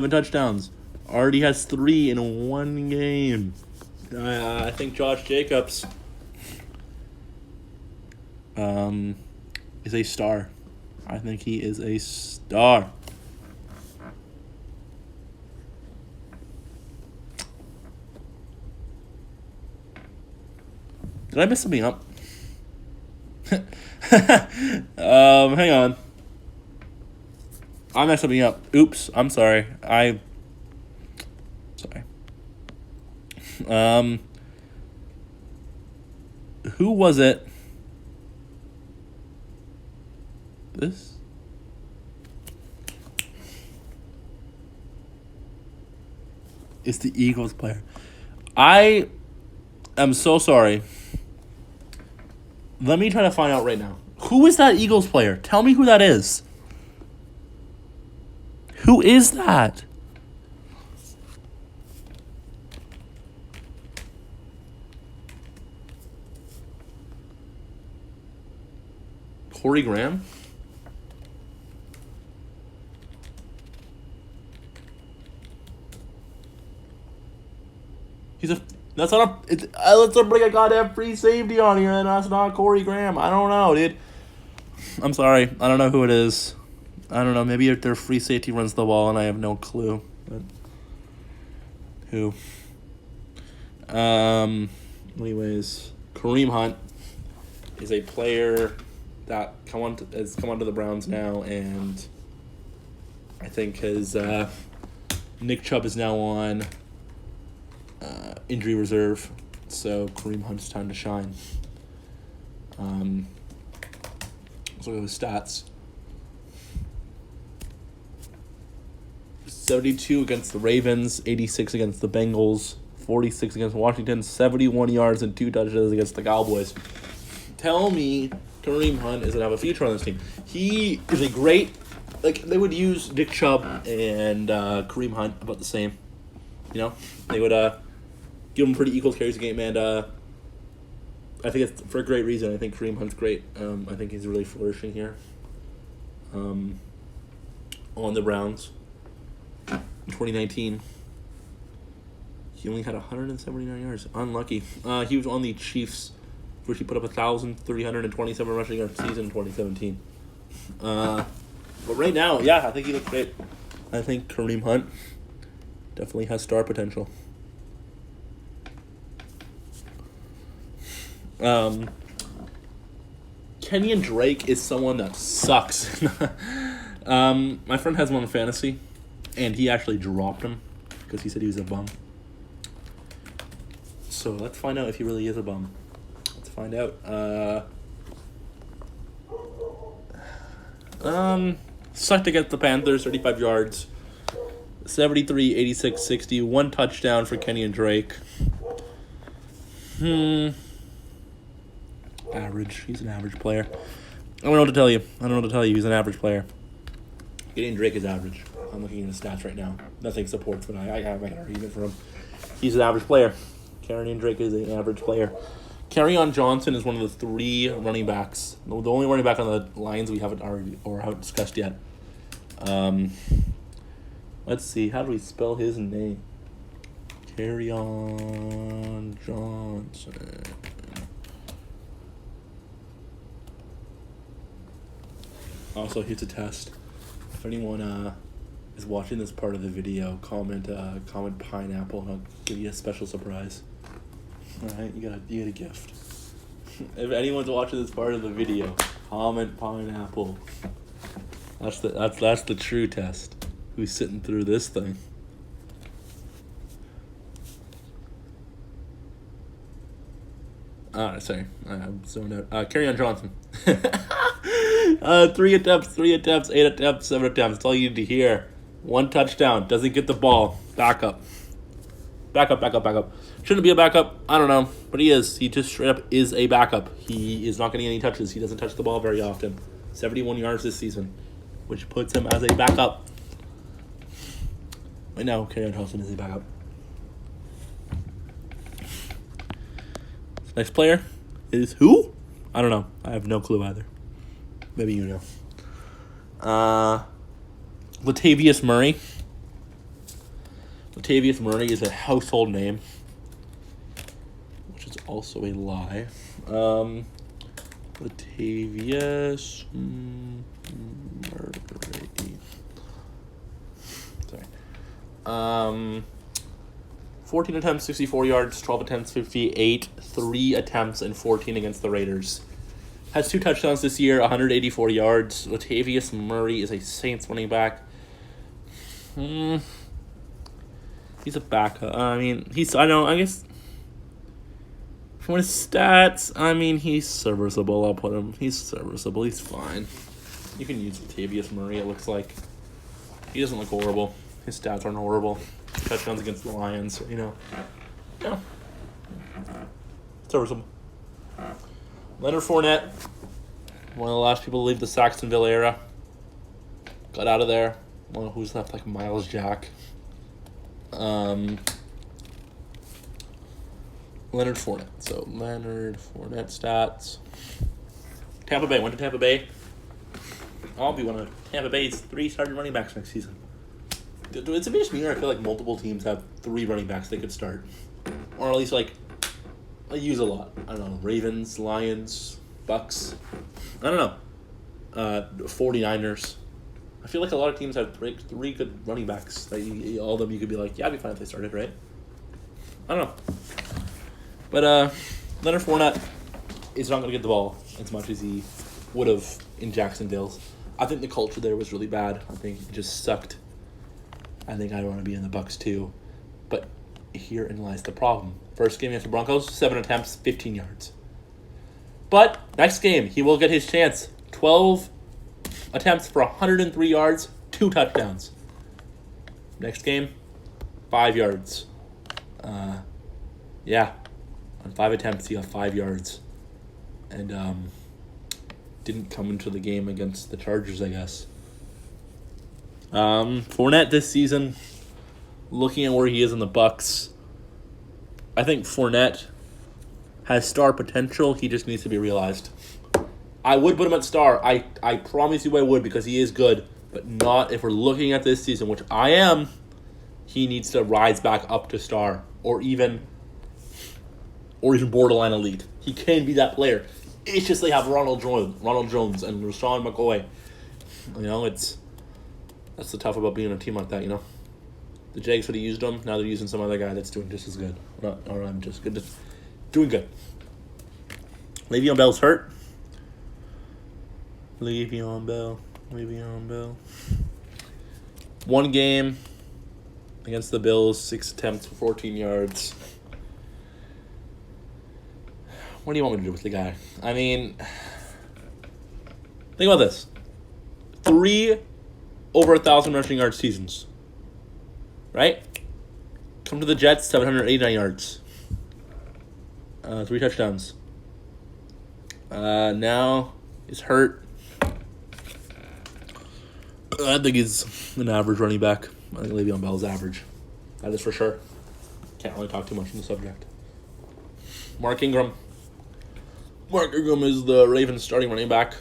touchdowns. Already has 3 in 1 game. I think Josh Jacobs is a star. I think he is a star. Did I mess something up? Hang on. I messed something up. Oops, I'm sorry. Sorry. Who was it? This? It's the Eagles player. I am so sorry. Let me try to find out right now. Who is that Eagles player? Tell me who that is. Who is that? Corey Graham? Let's bring a goddamn free safety on here, and that's not Corey Graham. I don't know, dude. I'm sorry. I don't know who it is. I don't know. Maybe if their free safety runs the ball, and I have no clue. But who? Anyways, Kareem Hunt. is a player that has come onto the Browns now, and I think his Nick Chubb is now on injury reserve, so Kareem Hunt's time to shine. Let's look at his stats. 72 against the Ravens, 86 against the Bengals, 46 against Washington, 71 yards and 2 touchdowns against the Cowboys. Tell me Kareem Hunt is going to have a future on this team. He is a great... they would use Nick Chubb and Kareem Hunt about the same. They would give him pretty equal carries a game, and I think it's for a great reason. I think Kareem Hunt's great. I think he's really flourishing here on the Browns. In 2019, he only had 179 yards. Unlucky. He was on the Chiefs, which he put up 1,327 rushing yards season in 2017. But right now, I think he looks great. I think Kareem Hunt definitely has star potential. Kenyon Drake is someone that sucks. My friend has him on fantasy, and he actually dropped him because he said he was a bum. So let's find out if he really is a bum. Let's find out. Sucked against the Panthers, 35 yards. 73, 86, 60. 1 touchdown for Kenyon Drake. Average. He's an average player. I don't know what to tell you. He's an average player. Kenyon Drake is average. I'm looking at his stats right now. Nothing supports, but I have an argument for him. He's an average player. Kenyon Drake is an average player. Kerryon Johnson is one of the 3 running backs. The only running back on the Lions we haven't argued or haven't discussed yet. Let's see. How do we spell his name? Kerryon Johnson. Also, here's a test. If anyone is watching this part of the video, comment pineapple, and I'll give you a special surprise. All right, you got a gift. If anyone's watching this part of the video, comment pineapple. That's the true test. Who's sitting through this thing? Sorry, I'm zoned out. Kerryon Johnson. 3 attempts, 8 attempts, 7 attempts. That's all you need to hear. 1 touchdown. Doesn't get the ball. Backup. Shouldn't be a backup. I don't know. But he is. He just straight up is a backup. He is not getting any touches. He doesn't touch the ball very often. 71 yards this season, which puts him as a backup. Right now, Kerryon Johnson is a backup. Next player is who? I don't know. I have no clue either. Maybe you know. Latavius Murray. Latavius Murray is a household name, which is also a lie. Latavius Murray. Sorry. 14 attempts, 64 yards, 12 attempts, 58, 3 attempts, and 14 against the Raiders. Has 2 touchdowns this year, 184 yards. Latavius Murray is a Saints running back. He's a backup. I guess from his stats, he's serviceable. I'll put him. He's serviceable. He's fine. You can use Latavius Murray, it looks like. He doesn't look horrible. His stats aren't horrible. Touchdowns against the Lions, Yeah. Serviceable. Leonard Fournette, one of the last people to leave the Saxonville era. Got out of there. Well, who's left? Like Miles Jack. Leonard Fournette. So, Leonard Fournette stats. Tampa Bay. Went to Tampa Bay. I'll be one of Tampa Bay's 3 starting running backs next season. It's just me, or I feel like multiple teams have 3 running backs they could start. Or at least, I use a lot. I don't know. Ravens, Lions, Bucks. I don't know. 49ers. I feel like a lot of teams have 3 good running backs. That all of them you could be like, yeah, I'd be fine if they started, right? I don't know. But Leonard Fournette, is not going to get the ball as much as he would have in Jacksonville's. I think the culture there was really bad. I think it just sucked. I think I want to be in the Bucs too. But herein lies the problem. First game against the Broncos, 7 attempts, 15 yards. But next game, he will get his chance. 12 attempts for 103 yards, 2 touchdowns. Next game, 5 yards. On 5 attempts, he got 5 yards. And didn't come into the game against the Chargers, I guess. Fournette this season, looking at where he is in the Bucs, I think Fournette has star potential. He just needs to be realized. I would put him at star. I promise you I would, because he is good, but not if we're looking at this season, which I am. He needs to rise back up to star, or even borderline elite. He can be that player. It's just they have Ronald Jones and Rashawn McCoy. That's the tough about being a team like that, The Jags would have used him. Now they're using some other guy that's doing just as good. I'm just good. Just doing good. Le'Veon Bell's hurt. Le'Veon Bell. 1 game against the Bills, 6 attempts for 14 yards. What do you want me to do with the guy? I mean, think about this. 3 over 1,000 rushing yard seasons. Right? Come to the Jets, 789 yards. 3 touchdowns. Now he's hurt. I think he's an average running back. I think Le'Veon Bell is average. That is for sure. Can't really talk too much on the subject. Mark Ingram. Mark Ingram is the Ravens starting running back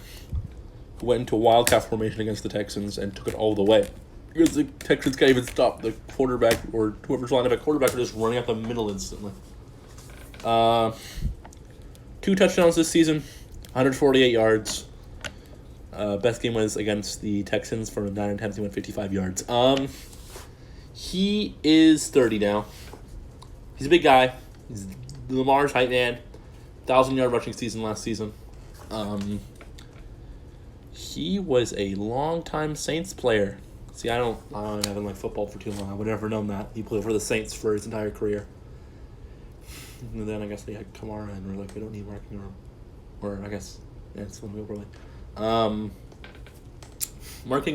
who went into Wildcat formation against the Texans and took it all the way. Because the Texans can't even stop the quarterback or whoever's lining up at quarterback are just running up the middle instantly. 2 touchdowns this season, 148 yards. Best game was against the Texans for 9 attempts. He went 55 yards. He is 30 now. He's a big guy. He's Lamar's height man. 1,000-yard rushing season last season. He was a long-time Saints player. See, I haven't liked football for too long. I would never known that. He played for the Saints for his entire career. And then I guess they had Kamara, and we're like, we don't need Mark Ingram. Or I guess, it's one of the probably. Mark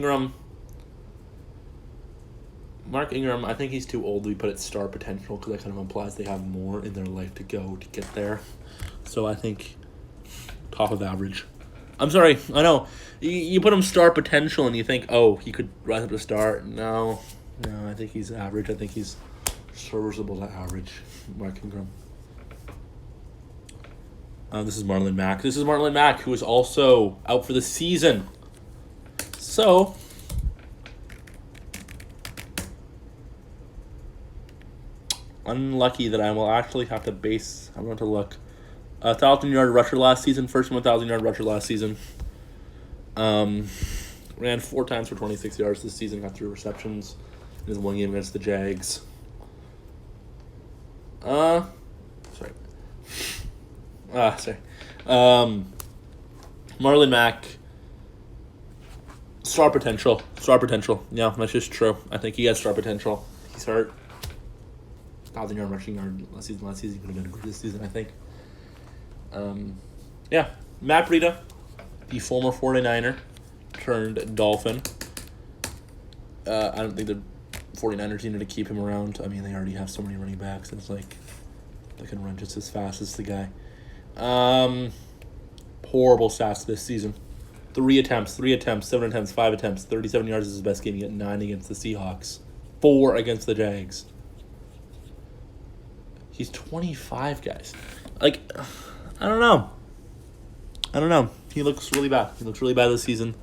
Ingram, I think he's too old to be put at star potential, because that kind of implies they have more in their life to go to get there. So I think top of average. I'm sorry, I know. You put him star potential and you think, oh, he could rise up to star. No, I think he's average. I think he's serviceable to average, Mark Ingram. This is Marlon Mack. Who is also out for the season. So, unlucky that I will actually have to base. I'm going to look. 1,000-yard rusher last season. First 1,000-yard rusher last season. Ran 4 times for 26 yards this season. Got 3 receptions in his 1 game against the Jags. Marlon Mack. Star potential. Yeah, that's just true. I think he has star potential. He's hurt. 1,000-yard rushing yard last season. He could have been good this season, I think. Matt Breida, the former 49er turned Dolphin. I don't think the 49ers needed to keep him around. I mean, they already have so many running backs. It's like they can run just as fast as the guy. Horrible stats this season. 3 attempts, 7 attempts, 5 attempts. 37 yards is his best game. He got 9 against the Seahawks. 4 against the Jags. He's 25, guys. Like, I don't know. He looks really bad. This season.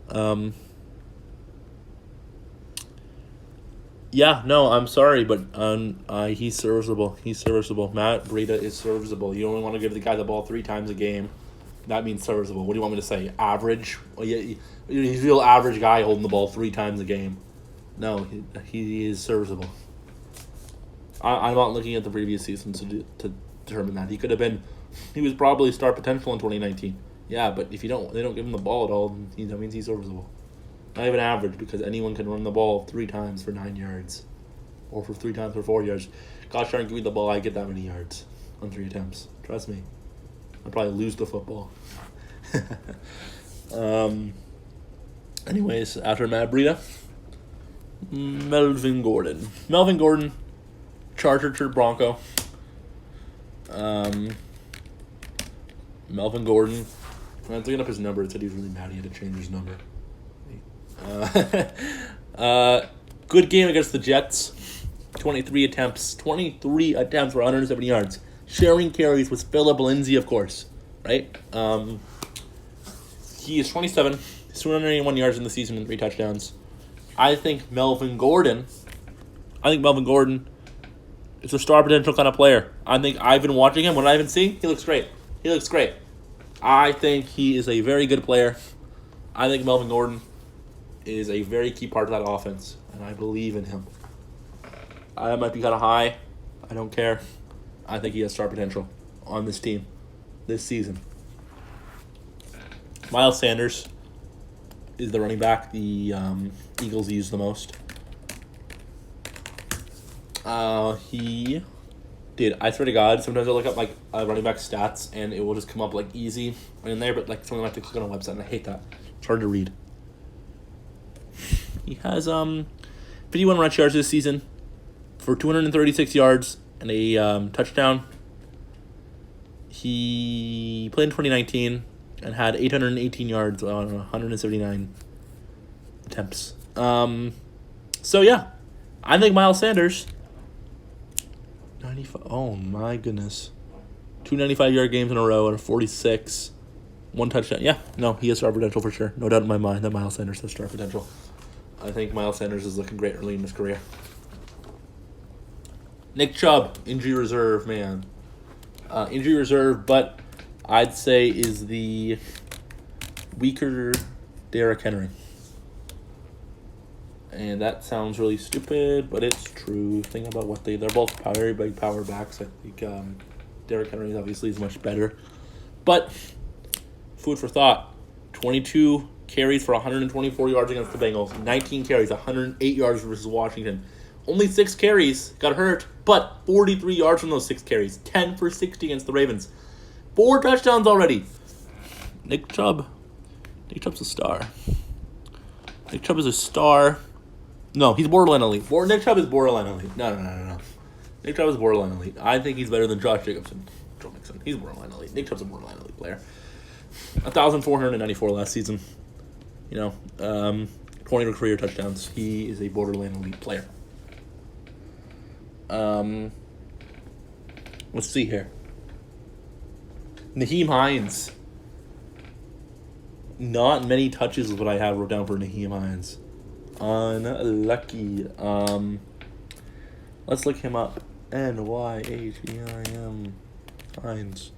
I'm sorry, but he's serviceable. Matt Breida is serviceable. You only want to give the guy the ball 3 times a game. That means serviceable. What do you want me to say? Average? Well, yeah, he's a real average guy holding the ball 3 times a game. No, he is serviceable. I'm not looking at the previous season to determine that. He could have been He was probably star potential in 2019. Yeah, but if they don't give him the ball at all, that means he's serviceable. Not even average, because anyone can run the ball 3 times for 9 yards. Or for 3 times for 4 yards. Gosh darn, give me the ball, I get that many yards on 3 attempts. Trust me. I'll probably lose the football. Anyways, after Matt Breida, Melvin Gordon. Melvin Gordon, Charger to Bronco. Melvin Gordon. When I was looking up his number, it said he was really mad he had to change his number. Good game against the Jets. 23 attempts for 170 yards. Sharing carries with Philip Lindsay, of course. Right? He is 27. He's 281 yards in the season and 3 touchdowns. I think Melvin Gordon is a star potential kind of player. I think I've been watching him. What I've been seeing, he looks great. I think he is a very good player. I think Melvin Gordon is a very key part of that offense, and I believe in him. I might be kind of high. I don't care. I think he has star potential on this team this season. Miles Sanders is the running back the Eagles use the most. Dude, I swear to God, sometimes I look up like running back stats and it will just come up like easy in there, but like something I have to click on a website and I hate that. It's hard to read. He has 51 rush yards this season for 236 yards and a touchdown. He played in 2019 and had 818 yards on 179 attempts. So yeah, I think Miles Sanders. 95. Oh my goodness, 2 95-yard games in a row and a 46, 1 touchdown. Yeah, no, he has star potential for sure. No doubt in my mind that Miles Sanders has star potential. I think Miles Sanders is looking great early in his career. Nick Chubb, injury reserve, man. Injury reserve, but I'd say is the weaker Derrick Henry. And that sounds really stupid, but it's true. Think about what they're both very big power backs. I think Derrick Henry obviously is much better. But food for thought. 22 carries for 124 yards against the Bengals. 19 carries, 108 yards versus Washington. Only 6 carries, got hurt, but 43 yards from those 6 carries. 10 for 60 against the Ravens. 4 touchdowns already. Nick Chubb's a star. Nick Chubb is a star. No, he's borderline elite. Nick Chubb is borderline elite. No. Nick Chubb is borderline elite. I think he's better than Josh Jacobson. Joe Mixon. He's borderline elite. Nick Chubb's a borderline elite player. 1,494 last season. 20 career touchdowns. He is a borderline elite player. Let's see here. Nyheim Hines. Not many touches is what I have wrote down for Nyheim Hines. Unlucky. Let's look him up. Nyheim Hines.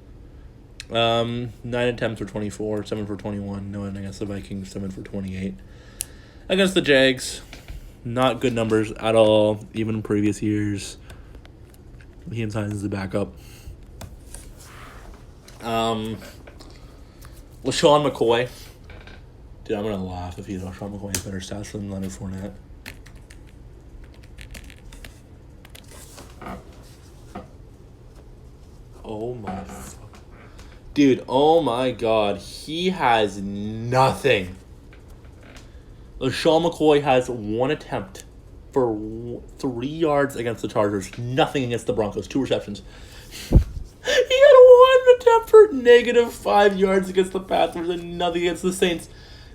9 attempts for 24, 7 for 21. No, and against the Vikings, 7 for 28. Against the Jags, not good numbers at all, even in previous years. Nyheim Hines is the backup. LaShawn McCoy. Dude, I'm going to laugh if LaShawn McCoy has better stats than Leonard Fournette. Oh my fuck. Dude, oh my God. He has nothing. LaShawn McCoy has 1 attempt for 3 yards against the Chargers. Nothing against the Broncos. 2 receptions. He had 1 attempt for -5 yards against the Panthers and nothing against the Saints.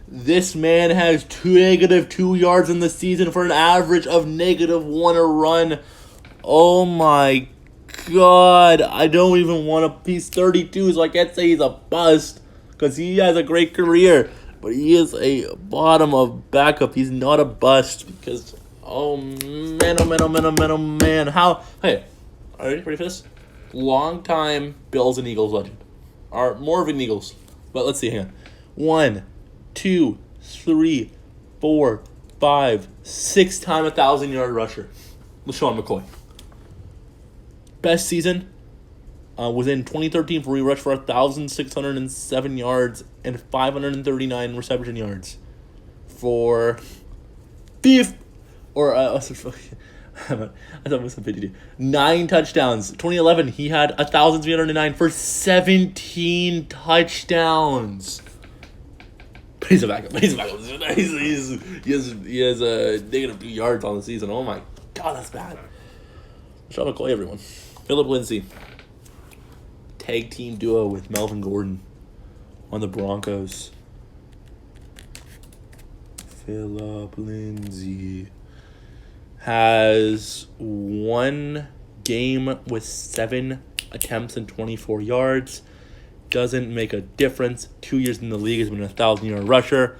This man has -2 yards in the season for an average of -1 a run. Oh my God. I don't even want to. He's 32, so I can't say he's a bust because he has a great career. But he is a bottom of backup. He's not a bust because, oh man. How? Hey, are you ready for this? Long time Bills and Eagles legend. Or more of an Eagles. But let's see, hang on. 1, 2, 3, 4, 5, 6-time 1,000-yard rusher. LaShawn McCoy. Best season? Was in 2013 where he rushed for 1,607 yards and 539 reception yards for fifth or I thought it was 52. 9 touchdowns. 2011 he had 1,309 for 17 touchdowns. But he's a backup. He has a negative 2 yards on the season. Oh my god, that's bad. Sean McCoy, everyone. Philip Lindsay. Tag team duo with Melvin Gordon on the Broncos. Philip Lindsay has 1 game with 7 attempts and 24 yards. Doesn't make a difference. 2 years in the league, has been a 1,000-yard rusher.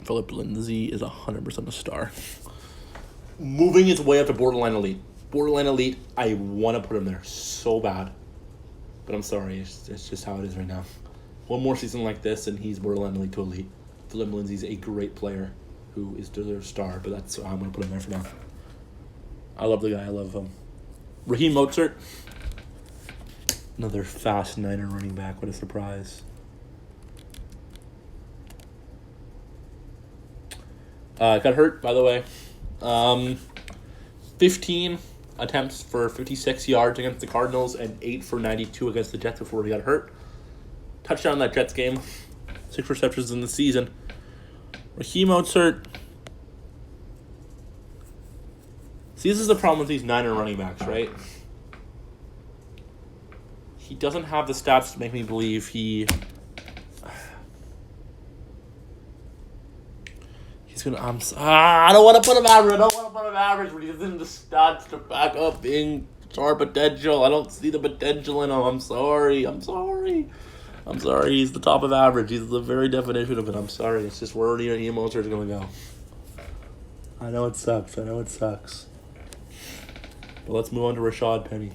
Philip Lindsay is 100% a star. Moving his way up to borderline elite. Borderline elite, I want to put him there so bad. But I'm sorry, it's just how it is right now. One more season like this, and he's borderline elite to elite. Philip Lindsay's a great player who is their star, but that's I'm going to put him there for now. I love the guy. I love him. Raheem Mostert. Another fast Niner running back. What a surprise. Got hurt, by the way. 15 attempts for 56 yards against the Cardinals and 8 for 92 against the Jets before he got hurt. Touchdown in that Jets game. 6 receptions in the season. Raheem Mostert. See, this is the problem with these Niner running backs, right? He doesn't have the stats to make me believe he's gonna. I don't want to put him average. I don't want to put him average, but he doesn't have the stats to back up being star potential. I don't see the potential in him. I'm sorry. He's the top of average. He's the very definition of it. I'm sorry. It's just where Raheem Mostert is gonna go. I know it sucks. But let's move on to Rashad Penny.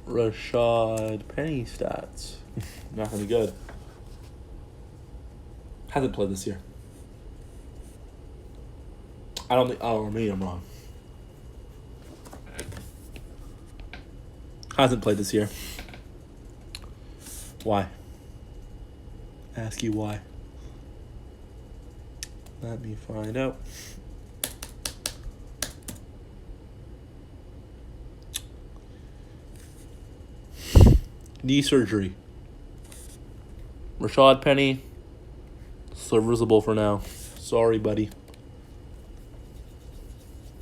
Rashad Penny stats. Not gonna be good. Hasn't played this year. Maybe I'm wrong. Hasn't played this year. Why? Ask you why. Let me find out. Knee surgery. Rashad Penny, serviceable for now. Sorry, buddy.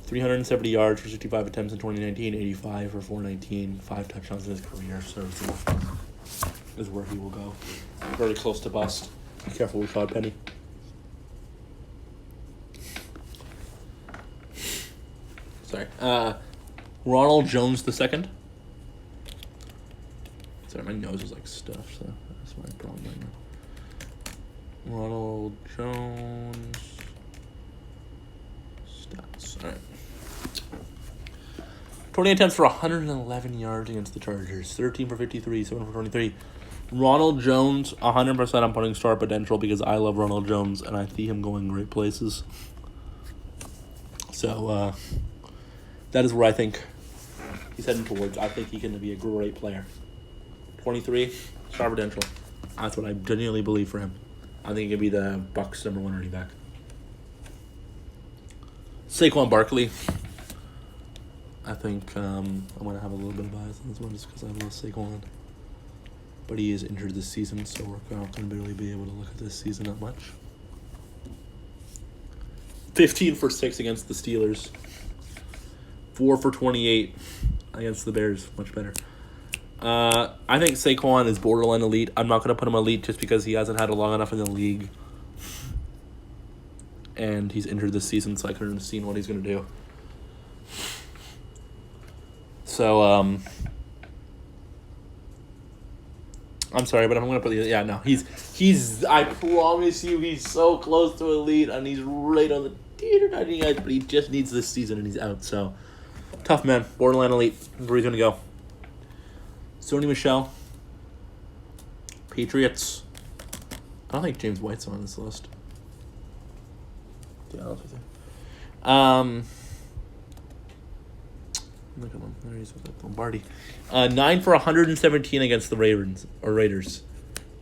370 yards for 65 attempts in 2019, 85 for 419, 5 touchdowns in his career. Serviceable is where he will go. Very close to bust. Be careful with Rashad Penny. Sorry. Ronald Jones II. Sorry, my nose is like stuffed, so that's my problem right now. Ronald Jones. Stats. Alright. 20 attempts for 111 yards against the Chargers. 13 for 53, 7 for 23. Ronald Jones, 100% I'm putting star potential because I love Ronald Jones and I see him going great places. So, that is where I think he's heading towards. I think he can be a great player. 23, star potential. That's what I genuinely believe for him. I think he could be the Bucs' number 1 running back. Saquon Barkley. I think I'm going to have a little bit of bias on this one just because I love Saquon. But he is injured this season, so we're not going to really be able to look at this season that much. 15 for 6 against the Steelers. 4 for 28 against the Bears. Much better. I think Saquon is borderline elite. I'm not going to put him elite just because he hasn't had it long enough in the league. And he's injured this season, so I couldn't have seen what he's going to do. So, I'm sorry, but I'm going to put he's, I promise you, he's so close to elite, and he's right on the teeter-totting edge, but he just needs this season, and he's out, so. Tough man, borderline elite. Where he's going to go. Sony Michel. Patriots. I don't think James White's on this list. To be honest with you. Look at him. There he is with that Lombardi. 9 for 117 against the Raiders.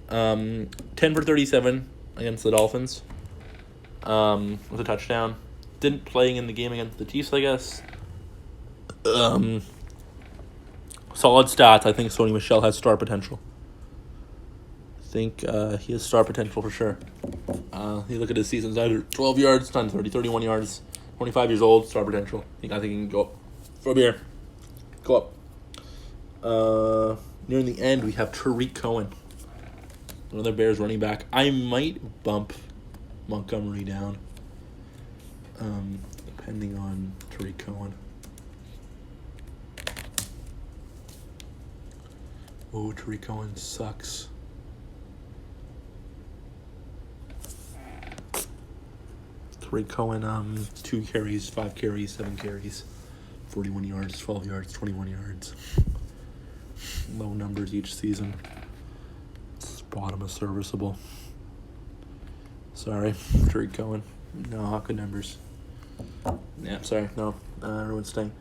10 for 37 against the Dolphins. With a touchdown. Didn't play in the game against the Chiefs, I guess. Solid stats. I think Sony Michel has star potential. I think he has star potential for sure. You look at his seasons either 12 yards, 10, 30, 31 yards, 25 years old, star potential. I think he can go up from here. Go up. Near the end, we have Tariq Cohen, another Bears running back. I might bump Montgomery down, depending on Tariq Cohen. Oh, Tariq Cohen sucks. Tariq Cohen, 2 carries, 5 carries, 7 carries, 41 yards, 12 yards, 21 yards. Low numbers each season. Bottom is serviceable. Sorry, Tariq Cohen. No, not good numbers. Yeah, sorry, no. Everyone's staying.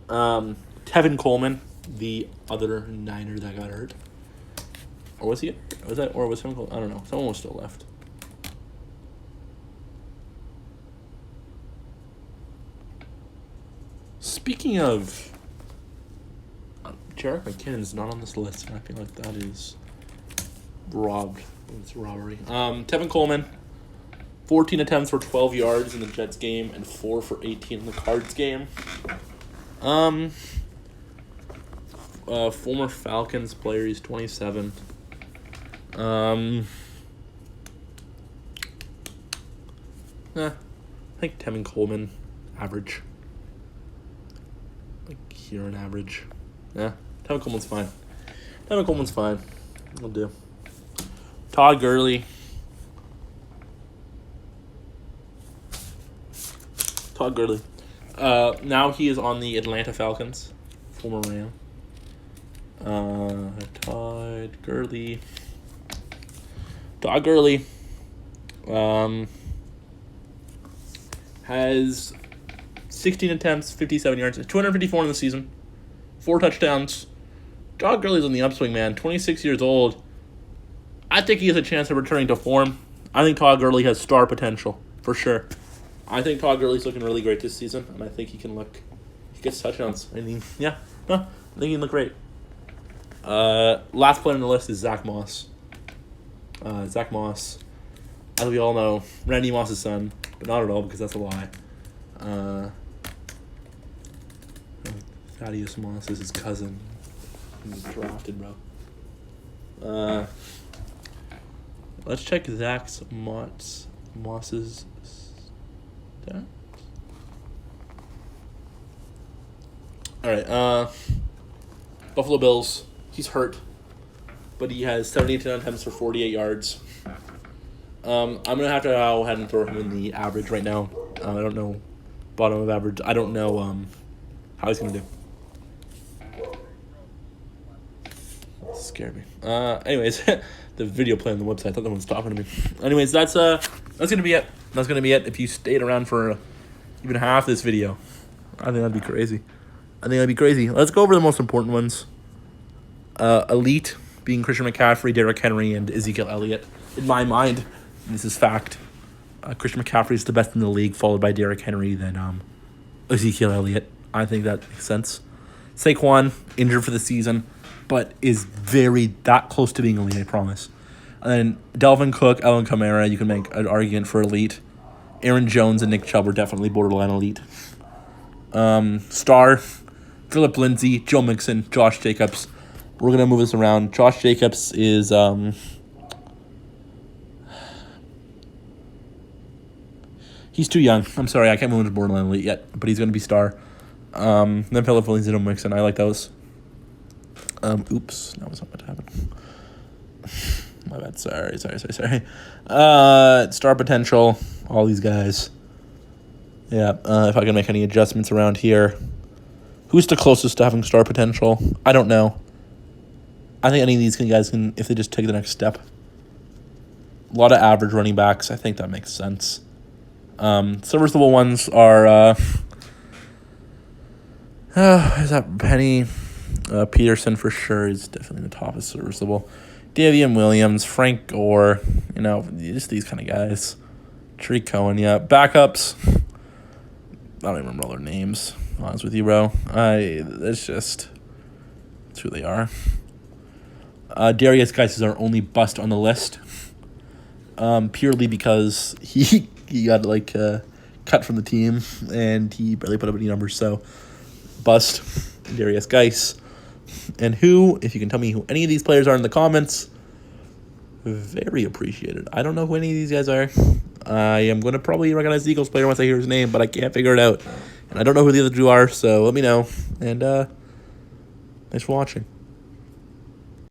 Tevin Coleman, the other Niner that got hurt. Or was he? Was that? Or was him? I don't know. Someone was still left. Speaking of, Jerick McKinnon's not on this list, and I feel like that is robbed. It's robbery. Tevin Coleman, 14 attempts for 12 yards in the Jets game and 4 for 18 in the Cards game. Former Falcons player, he's 27. I think Tevin Coleman, average. Like here on average. Yeah, Tevin Coleman's fine. Tevin Coleman's fine. Will do. Todd Gurley. Now he is on the Atlanta Falcons. Former Ram. Todd Gurley. Has 16 attempts, 57 yards, 254 in the season, 4 touchdowns. Todd Gurley's on the upswing, man. 26 years old. I think he has a chance of returning to form. I think Todd Gurley has star potential, for sure. I think Todd Gurley's looking really great this season, and I think he gets touchdowns. I mean, yeah, I think he can look great. Last player on the list is Zach Moss. Zach Moss, as we all know, Randy Moss's son, but not at all because that's a lie. Thaddeus Moss is his cousin. He was drafted, bro. Let's check Zach Moss's stats. Alright, Buffalo Bills. He's hurt, but he has 78 attempts for 48 yards. I'm going to have to go ahead and throw him in the average right now. I don't know. Bottom of average. I don't know how he's going to do. That scared me. Anyways, the video playing on the website. I thought that one was talking to me. Anyways, that's going to be it. That's going to be it. If you stayed around for even half this video, I think that'd be crazy. Let's go over the most important ones. Elite being Christian McCaffrey, Derrick Henry, and Ezekiel Elliott. In my mind, this is fact. Christian McCaffrey is the best in the league, followed by Derrick Henry, then Ezekiel Elliott. I think that makes sense. Saquon, injured for the season, but is that close to being elite, I promise. And then Dalvin Cook, Alvin Kamara, you can make an argument for elite. Aaron Jones and Nick Chubb are definitely borderline elite. Star, Phillip Lindsay, Joe Mixon, Josh Jacobs. We're going to move this around. Josh Jacobs is... he's too young. I'm sorry, I can't move him to borderline elite yet, but he's going to be star. Then Phillip Lindsay and Joe Mixon. I like those. Oops, that was not what happened. My bad. Sorry. Star potential. All these guys. Yeah, if I can make any adjustments around here. Who's the closest to having star potential? I don't know. I think any of these guys can, if they just take the next step. A lot of average running backs. I think that makes sense. Serviceable ones are is that Penny Peterson for sure is definitely the top of serviceable. Davian Williams, Frank Gore, just these kind of guys. Tree Cohen, yeah. Backups. I don't even remember all their names. To be honest with you, bro. It's who they are. Darius Geis is our only bust on the list. Purely because he got cut from the team and he barely put up any numbers. So bust Darius Geis. And who, if you can tell me who any of these players are in the comments, very appreciated. I don't know who any of these guys are. I am going to probably recognize the Eagles player once I hear his name, but I can't figure it out. And I don't know who the other two are, so let me know. And thanks for watching.